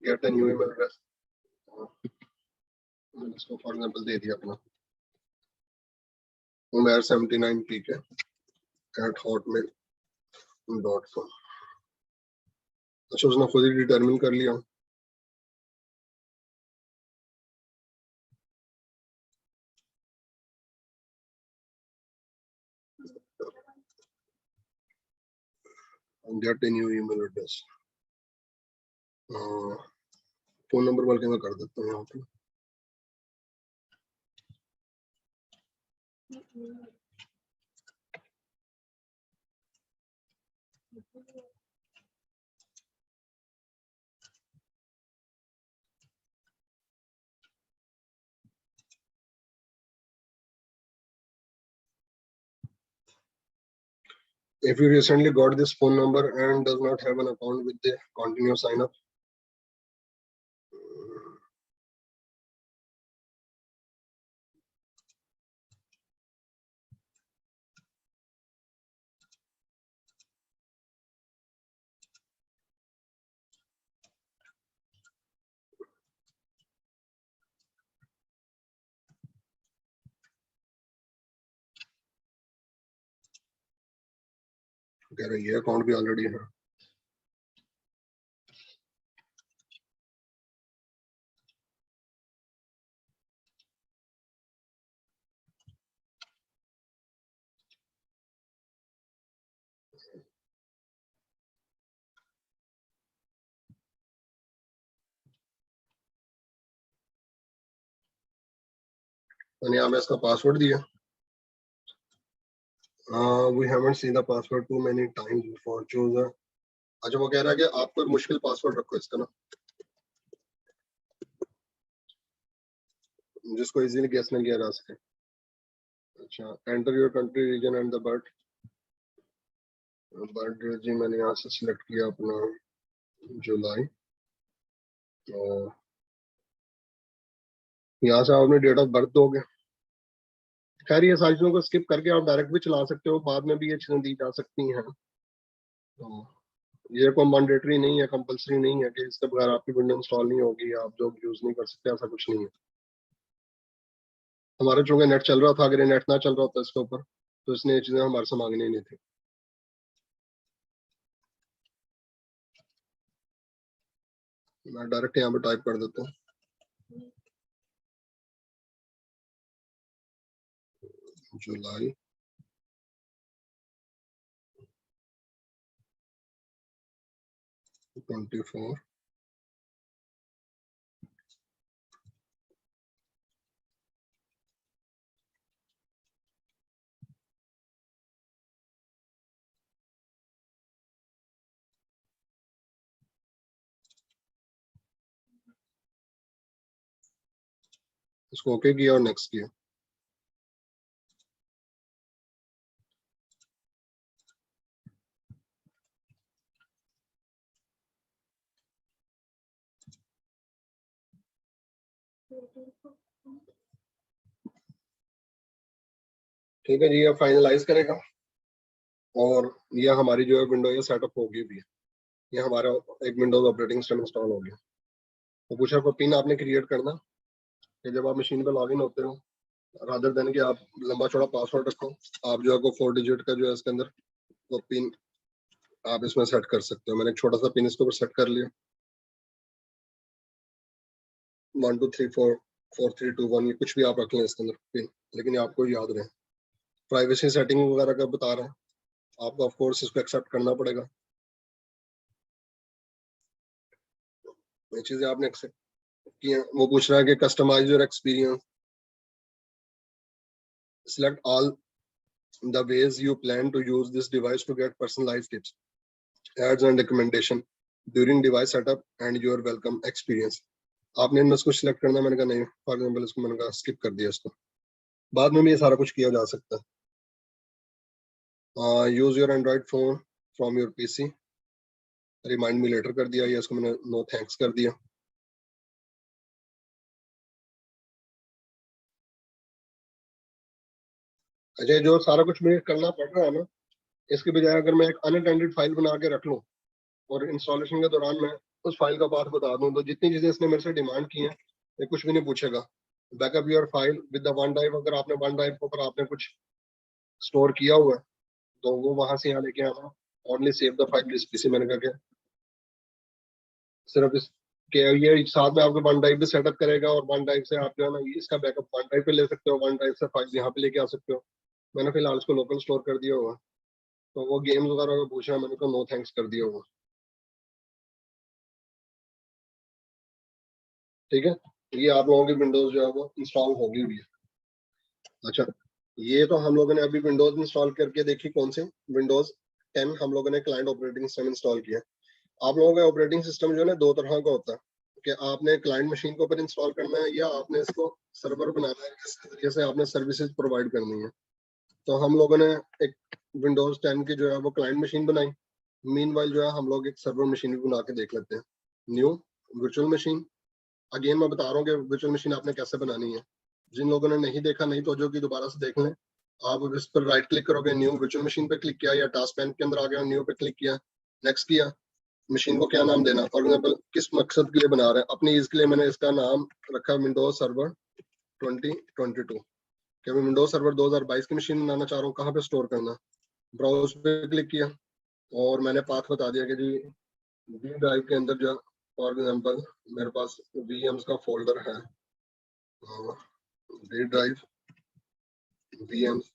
get a new email address. मैंने इसको फॉर एग्जांपल दे दिया अपना umair79pk@hotmail.com। अच्छा, उसने खुद ही डिटरमिन कर लिया। Gate a new email address, phone number बल्कि मैं कर देता हूँ यहाँ पे। If you recently got this phone number and does not have an account with the continue sign up. कह रही है अकाउंट भी ऑलरेडी है। मैंने यहाँ पे इसका पासवर्ड दिया। We haven't seen the password too many times before choose. अच्छा, वो कह रहा है कि आप कोई मुश्किल पासवर्ड रखो इसका ना, जिसको इजीली गेस नहीं किया जा सके। अच्छा, enter your country region and the birth जी मैंने यहाँ से सिलेक्ट किया अपना जुलाई। तो यहाँ से आपने डेट ऑफ बर्थ दोगे। खैर ये सारी चीजों को स्किप करके आप डायरेक्ट भी चला सकते हो, बाद में भी ये चीजें दी जा सकती हैं। तो ये कोई मैंडेटरी नहीं है, कंपलसरी नहीं है कि इसके बगैर आपकी विंडो इंस्टॉल नहीं होगी, आप जो यूज नहीं कर सकते, ऐसा कुछ नहीं है। हमारा चूंकि नेट चल रहा था, अगर ये नेट ना चल रहा होता इसके ऊपर तो इसने ये चीजें हमारे से मांगनी नहीं थी। मैं डायरेक्ट यहाँ पे टाइप कर देता हूँ जुलाई 24। इसको ओके किया और नेक्स्ट किया। ठीक है जी, ये फाइनलाइज करेगा और ये हमारी जो है विंडो ये सेटअप होगी भी। ये हमारा एक विंडोज ऑपरेटिंग सिस्टम इंस्टॉल हो गया। तो पूछा को पिन आपने क्रिएट करना कि जब आप मशीन पे लॉगिन होते हो, रादर देन कि आप लंबा चौड़ा पासवर्ड रखो, आप जो है को 4 डिजिट का जो है इसके अंदर वो पिन आप इसमें सेट कर सकते हो। मैंने एक छोटा सा पिन इसके ऊपर सेट कर लिया, 1 2 3 4 4 3 2 1, ये कुछ भी आप रख लें इसके अंदर पिन, लेकिन ये आपको याद रहे। प्राइवेसी सेटिंग वगैरह का बता रहे हैं आपको, ऑफ कोर्स इसको एक्सेप्ट करना पड़ेगा। ये चीजें आपने एक्सेप्ट की हैं। वो पूछ रहा है कि customise your experience, select all the ways you plan to use this device to get personalized tips, ads and recommendation during device setup and your welcome experience। आपने इनमें से कुछ सिलेक्ट करना। मैंने कहा नहीं, फॉर एग्जांपल इसको मैंने कहा स्किप कर दिया इसको, बाद में भी ये सारा कुछ किया जा सकता है। Use your Android phone from your PC, remind me later कर दिया, या इसको मैंने नो थैंक्स कर दिया। अच्छा, जो सारा कुछ मुझे करना पड़ रहा है ना, इसके बजाय अगर मैं एक अनअटेंडेड फाइल बना के रख लूं और इंस्टॉलेशन के दौरान मैं उस फाइल का पाथ बता दूं, तो जितनी चीजें इसने मेरे से डिमांड की हैं ये कुछ भी नहीं पूछेगा। Backup your file with the one drive, अगर आपने वन ड्राइव के ऊपर आपने कुछ स्टोर किया हुआ है तो वो वहां से यहाँ लेके आना। Only save the file this PC, मैंने कहा कि सिर्फ इस के ये साथ में आपको वन ड्राइव भी सेटअप करेगा, और वन ड्राइव से आप जो है ना ये इसका बैकअप वन ड्राइव पे ले सकते हो, वन ड्राइव से फाइल यहाँ पे लेके आ सकते हो। मैंने फिलहाल इसको लोकल स्टोर कर दिया हुआ। तो वो गेम्स वगैरह का पूछा, मैंने तो नो थैंक्स कर दिया हुआ। ठीक है, ये आप लोगों की विंडोज जो है वो इंस्टॉल होगी हुई है। अच्छा, ये तो हम लोगों ने अभी विंडोज इंस्टॉल करके देखी, कौन से विंडोज 10 हम लोगों ने क्लाइंट ऑपरेटिंग सिस्टम इंस्टॉल किया। आप लोगों का ऑपरेटिंग सिस्टम जो है ना दो तरह का होता है, कि आपने क्लाइंट मशीन के ऊपर इंस्टॉल करना है या आपने इसको सर्वर बनाना है, जिसके जरिए से आपने सर्विसेज प्रोवाइड करनी है। तो हम लोगों ने एक विंडोज 10 की जो है वो क्लाइंट मशीन बनाई। मीनवाइल जो है हम लोग एक सर्वर मशीन भी बना के देख लेते हैं। न्यू वर्चुअल मशीन, अगेन मैं बता रहा हूँ कि वर्चुअल मशीन आपने कैसे बनानी है। जिन लोगों ने नहीं देखा, नहीं तो जो कि दोबारा से देख लें। आप इस पर राइट क्लिक करोगे, न्यू वर्चुअल मशीन पे क्लिक किया, या टास्क पैन के अंदर आ गया, न्यू पे क्लिक किया, नेक्स्ट किया। मशीन को क्या नाम देना, फॉर एग्जाम्पल किस मकसद के लिए बना रहे हैं, अपनी ईज के लिए मैंने इसका नाम रखा विंडोज सर्वर 2022, कि मैं विंडोज सर्वर 2022 की मशीन बनाना चाह रहा हूँ। कहाँ पे स्टोर करना, ब्राउज पे क्लिक किया और मैंने पाथ बता दिया कि जी वी ड्राइव के अंदर जो, फॉर एग्जाम्पल मेरे पास वीएम्स का फोल्डर है, V drive VMs,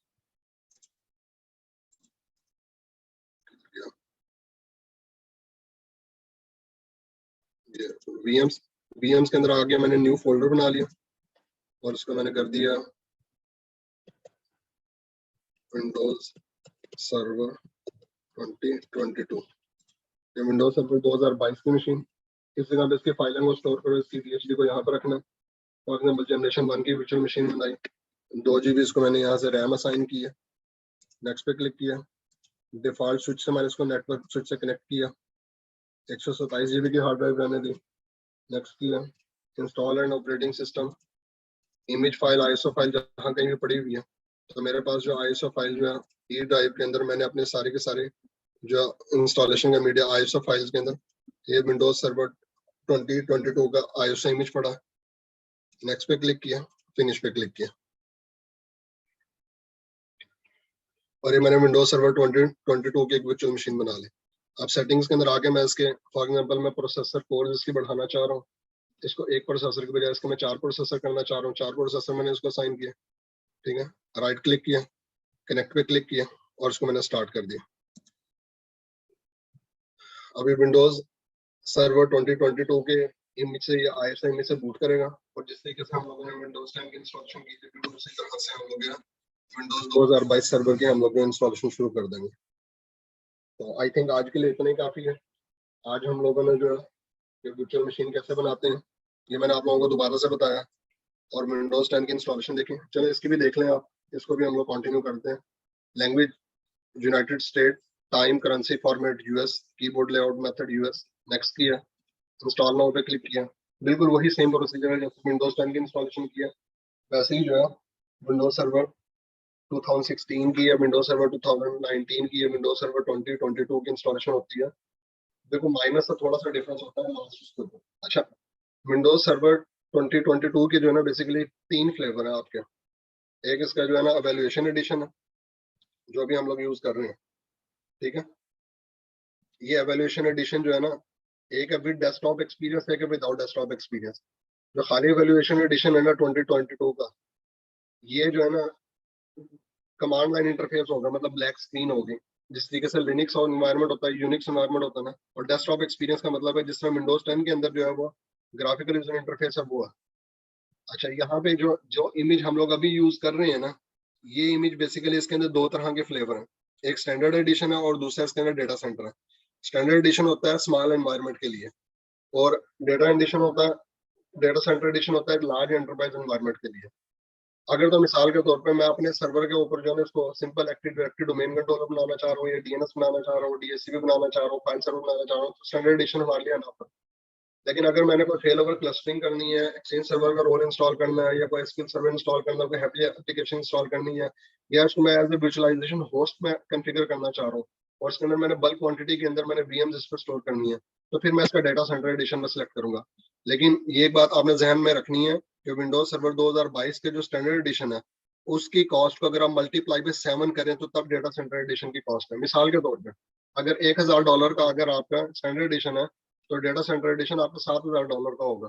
VMs VMs के अंदर आ गया, मैंने न्यू फोल्डर बना लिया और उसको मैंने कर दिया विंडोज सर्वर 2022, ये विंडोज सर्वर 2022 की मशीन। इस जगह पे इसकी फाइल को स्टोर करो, इसकी PHD को यहाँ पर रखना। फॉर एग्जाम्पल जनरेशन 1 की वर्चुअल मशीन बनाई, 2 GB इसको मैंने यहाँ से रैम असाइन किया, नेक्स्ट पे क्लिक किया, डिफॉल्ट स्विच से मैंने इसको नेटवर्क स्विच से कनेक्ट किया, 127 GB की हार्ड ड्राइव रहने दी, नेक्स्ट किया, install and operating system, image file ISO file जहाँ कहीं भी पड़ी हुई है, तो मेरे पास जो ISO फाइल जो है ई ड्राइव के अंदर मैंने अपने सारे के सारे जो इंस्टॉलेशन का मीडिया ISO फाइल्स के अंदर, ये विंडोज सर्वर 2022 का ISO इमेज पड़ा, नेक्स्ट पे क्लिक किया, फिनिश पे क्लिक किया, और ये मैंने विंडोज सर्वर 2022 की एक वर्चुअल मशीन बना ली। अब सेटिंग्स के अंदर आके मैं इसके फॉर एग्जांपल मैं प्रोसेसर कोर इसकी बढ़ाना चाह रहा हूँ, इसको एक प्रोसेसर की बजाय इसको मैं 4 प्रोसेसर करना चाह रहा हूँ, 4 प्रोसेसर मैंने इसको असाइन किया, ठीक है, राइट क्लिक किया, कनेक्ट पे क्लिक किया और इसको मैंने स्टार्ट कर दिया। अभी विंडोज सर्वर 2022 के इमेज से या ISO इमेज से बूट करेगा, और जिस तरीके से हम लोगों ने विंडोज 10 की इंस्टॉलेशन की थी बिल्कुल उसी तरह से हम लोग विंडोज 2022 सर्वर के हम लोग इंस्टॉलेशन शुरू कर देंगे। तो आई थिंक आज के लिए इतना ही काफी है। आज हम लोगों ने जो है वर्चुअल मशीन कैसे बनाते हैं ये मैंने आप लोगों को दोबारा से बताया, और विंडोज 10 की इंस्टॉलेशन देखें, चलो इसकी भी देख लें आप, इसको भी हम लोग कंटिन्यू करते हैं। Language United state, time currency format US, keyboard layout method US, next किया, इंस्टॉल नाउ पे क्लिक किया, बिल्कुल वही सेम प्रोसीजर है जैसे विंडोज 10 की इंस्टॉलेशन किया, वैसे ही जो है विंडोज सर्वर 2016 की या विंडोज सर्वर 2019 की या विंडोज सर्वर 2022 की इंस्टॉलेशन होती है। देखो माइनस से थोड़ा सा डिफरेंस होता है लास्ट उसके ऊपर। अच्छा, विंडोज सर्वर 2022 की जो है ना बेसिकली 3 फ्लेवर है आपके। एक इसका जो है ना एवेल्युएशन एडिशन है जो अभी हम लोग यूज कर रहे हैं, ठीक है। ये एवेल्युएशन एडिशन जो है ना, एक है विद डेस्कटॉप एक्सपीरियंस, एक है विदाउट डेस्कटॉप एक्सपीरियंस। जो खाली एवेल्युएशन एडिशन है ना 2022 का, ये जो है ना कमांड लाइन इंटरफेस होगा, मतलब ब्लैक स्क्रीन होगी, जिस तरीके से लिनक्स और एनवायरनमेंट होता है, यूनिक्स एनवायरनमेंट होता है ना। और डेस्कटॉप एक्सपीरियंस का मतलब है जिस तरह विंडोज 10 के अंदर जो है वो ग्राफिकल यूजर इंटरफेस है वो है। अच्छा, यहाँ पे जो जो इमेज हम लोग अभी यूज कर रहे हैं ना, ये इमेज बेसिकली इसके अंदर 2 तरह के फ्लेवर हैं, एक स्टैंडर्ड एडिशन है और दूसरा इसके अंदर डेटा सेंटर है। स्टैंडर्ड एडिशन होता है स्मॉल एनवायरनमेंट के लिए, और डेटा एडिशन होता है, डेटा सेंटर एडिशन होता है लार्ज एंटरप्राइज एनवायरनमेंट के लिए। अगर तो मिसाल के तौर पे मैं अपने सर्वर के ऊपर जो है इसको simple active directory domain controller बनाना चाह रहा हूँ, या DNS बनाना चाह रहा हूँ, DHCP बनाना चाह रहा हूँ, फाइल सर्वर बनाना चाह रहा हूँ, तो स्टैंडर्ड एडिशन हमारे लिए अनफ है। लेकिन अगर मैंने कोई फेल ओवर क्लस्टरिंग करनी है, एक्सचेंज सर्वर का रोल इंस्टॉल करना है, या कोई SQL सर्वर इंस्टॉल करना है, कोई हैप्पी एप्लीकेशन इंस्टॉल करनी है, या इसको मैं एज ए विजुअलाइजेशन होस्ट में कॉन्फ़िगर करना चाह रहा हूँ, और इसके अंदर मैंने बल्क क्वांटिटी के अंदर मैंने VMs इस पर स्टोर करनी है, तो फिर मैं इसका डेटा सेंटर एडिशन में सेलेक्ट करूंगा। लेकिन ये बात आपने जहन में रखनी है कि विंडोज सर्वर 2022 के जो स्टैंडर्ड एडिशन है उसकी कॉस्ट को अगर आप मल्टीप्लाई बाय 7 करें तो तब डेटा सेंटर एडिशन की कॉस्ट है। मिसाल के तौर पर अगर $1000 का अगर आपका स्टैंडर्ड एडिशन है तो डेटा सेंटर एडिशन आपका $7000 का होगा।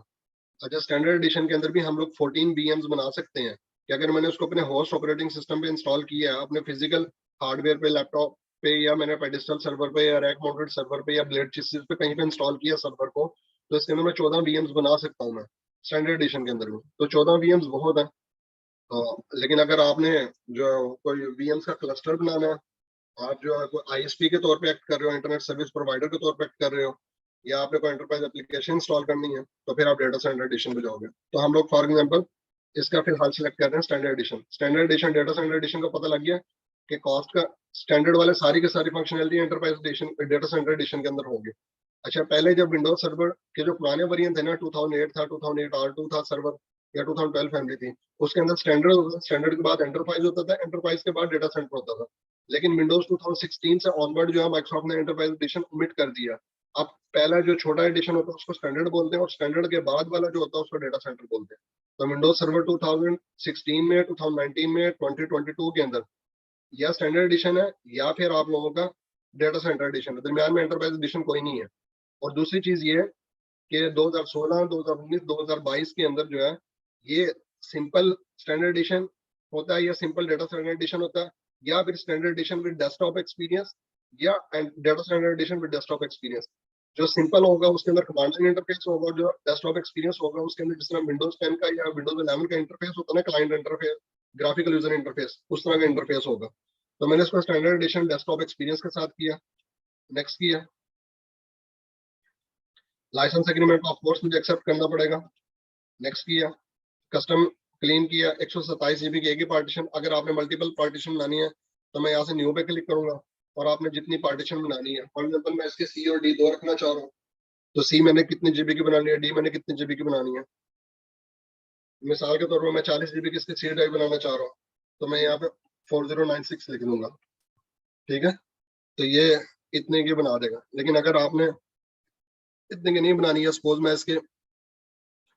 अच्छा, स्टैंडर्ड एडिशन के अंदर भी हम लोग 14 VMs बना सकते हैं कि अगर मैंने उसको अपने होस्ट ऑपरेटिंग सिस्टम पे इंस्टॉल किया है, अपने फिजिकल हार्डवेयर पे, लैपटॉप पे, या मैंने पेडिस्टल सर्वर पे या रैक माउंटेड सर्वर पे या ब्लेड चीज पे कहीं पे इंस्टॉल किया सर्वर को, तो इसके अंदर मैं 14 VMs बना सकता हूँ मैं स्टैंडर्ड एडिशन के अंदर भी। तो 14 VMs बहुत है। लेकिन अगर आपने जो कोई VMs का क्लस्टर बनाना है, आप जो है कोई ISP के तौर पे एक्ट कर रहे हो, इंटरनेट सर्विस प्रोवाइडर के तौर पे एक्ट कर रहे हो, या आपने कोई एंटरप्राइज एप्लीकेशन इंस्टॉल करनी है, तो फिर आप डेटा सेंटर एडिशन पे जाओगे। तो हम लोग फॉर एग्जांपल इसका फिलहाल सिलेक्ट कर रहे हैं standard edition. Standard edition data centre edition का पता लग गया कि कॉस्ट का स्टैंडर्ड वाले सारी की सारी functionality enterprise edition data centre edition के अंदर होगी। अच्छा, पहले जब विंडोज सर्वर के जो पुराने वेरिएंट थे ना, 2008 था, 2008 R2 था सर्वर, या 2012 फैमिली थी, उसके अंदर स्टैंडर्ड, स्टैंडर्ड के बाद एंटरप्राइज होता था, एंटरप्राइज के बाद डेटा सेंटर होता था। लेकिन विंडोज 2016 से ऑनवर्ड जो है माइक्रोसॉफ्ट ने एंटरप्राइज एडिशन ओमिट कर दिया। अब पहला जो छोटा एडिशन होता है उसको स्टैंडर्ड बोलते हैं, और स्टैंडर्ड के बाद वाला जो होता है उसको डेटा सेंटर बोलते हैं। तो विंडोज सर्वर 2016 में, 2019 में, 2022 के अंदर या स्टैंडर्ड एडिशन है या फिर आप लोगों का डेटा सेंटर एडिशन है, दरमियान में एंटरप्राइज एडिशन कोई नहीं है। और दूसरी चीज ये है कि 2016, 2019, 2022 के अंदर जो है ये सिंपल स्टैंडर्ड एडिशन होता है, या सिंपल डेटा सेंटर एडिशन होता है, या फिर standard edition with desktop experience, या data centre edition with desktop experience. जो सिंपल होगा उसके अंदर कमांड लाइन इंटरफेस होगा, जो डेस्कटॉप एक्सपीरियंस होगा उसके अंदर जिस तरह विंडोज 10 का या विंडोज 11 का इंटरफेस होता है ना, client interface, graphical user interface, उस तरह का इंटरफेस होगा। तो मैंने इसको स्टैंडर्ड एडिशन डेस्कटॉप एक्सपीरियंस के साथ किया, नेक्स्ट किया। लाइसेंस एग्रीमेंट ऑफ कोर्स मुझे एक्सेप्ट करना पड़ेगा, नेक्स्ट किया। कस्टम क्लीन किया, 127 जीबी की एक ही पार्टीशन। अगर आपने मल्टीपल पार्टीशन बनानी है तो मैं यहाँ से न्यू पे क्लिक करूंगा और आपने जितनी पार्टीशन बनानी है, फॉर एग्जाम्पल मैं इसके सी और डी दो रखना चाह रहा हूँ, तो सी मैंने कितनी जीबी की बनानी है, डी मैंने कितनी जीबी की बनानी है। मिसाल के तौर पर मैं 40 जीबी की इसकी सी ड्राइव बनाना चाह रहा हूँ, तो मैं यहाँ पे 4096 लिख दूंगा, ठीक है। तो ये इतने की बना देगा। लेकिन अगर आपने इतने की नहीं बनानी है, सपोज मैं इसके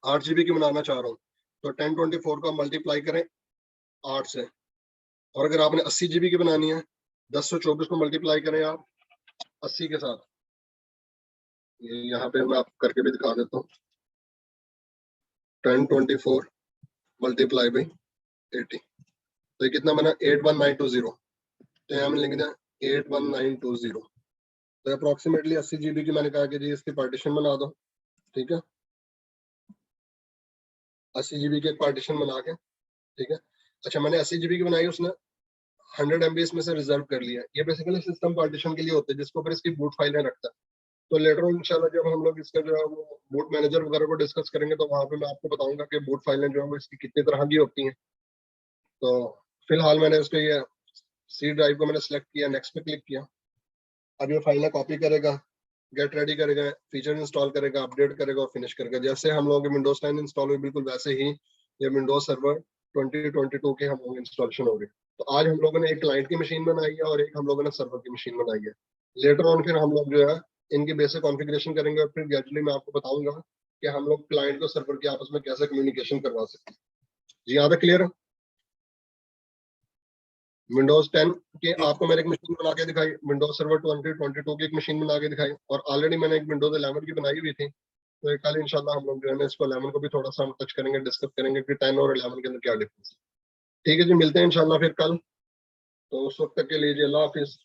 8 जीबी की बनाना चाह रहा हूँ, तो 1024 का मल्टीप्लाई करें 8 से, और अगर आपने 80 जीबी की बनानी है, 1024 को मल्टीप्लाई करें आप 80 के साथ। ये यहाँ पे मैं आपको करके भी दिखा देता हूँ, 1024 मल्टीप्लाई बाई 80, तो ये कितना बना, 81920। तो यहाँ में लिख दें 81920। तो अप्रोक्सीमेटली 80 जीबी की मैंने कहा कि जी इसकी पार्टीशन बना दो, ठीक है। 80 जीबी की एक पार्टीशन बना के, ठीक है। अच्छा, मैंने 80 जीबी की बनाई, उसने 100 MB इसमें से रिजर्व कर लिया। ये बेसिकली सिस्टम पार्टीशन के लिए होते हैं, जिसके ऊपर इसकी बूट फाइलें रखता है। तो लेटर ऑन इंशाल्लाह जब हम लोग इसका जो है वो बूट मैनेजर वगैरह को डिस्कस करेंगे, तो वहां पे मैं आपको बताऊंगा कि बूट फाइलें जो है वो इसकी कितनी तरह की होती हैं। तो फिलहाल मैंने उसको ये सी ड्राइव को मैंने सेलेक्ट किया, नेक्स्ट पे क्लिक किया। अब ये फाइलें कॉपी करेगा, गेट रेडी करेगा, फीचर इंस्टॉल करेगा, अपडेट करेगा और फिनिश करेगा। जैसे हम लोगों के विंडोज 10 इंस्टॉल हुई, बिल्कुल वैसे ही ये विंडोज सर्वर 2022 के हम लोग इंस्टॉलेशन हो गए। तो आज हम लोगों ने एक क्लाइंट की मशीन बनाई है और एक हम लोगों ने सर्वर की मशीन बनाई है। लेटर ऑन फिर हम लोग जो है इनकी बेसिक कॉन्फ़िगरेशन करेंगे और फिर ग्रेजुअली मैं आपको बताऊंगा कि हम लोग क्लाइंट को सर्वर के आपस में कैसे कम्युनिकेशन करवा सकते हैं। जी, यहाँ पे क्लियर है? विंडोज 10 की आपको मैंने एक मशीन बना के दिखाई, विंडोज सर्वर 2022 की एक मशीन बना के दिखाई, और ऑलरेडी मैंने एक विंडोज 11 की बनाई हुई थी। तो कल इंशाल्लाह हम लोग जो है ना इसको 11 को भी थोड़ा सा हम टच करेंगे, डिस्कस करेंगे कि 10 और 11 के अंदर क्या डिफरेंस है। ठीक है जी, मिलते हैं इंशाल्लाह फिर कल। तो उस वक्त तक के लिए जी अल्लाह हाफिज।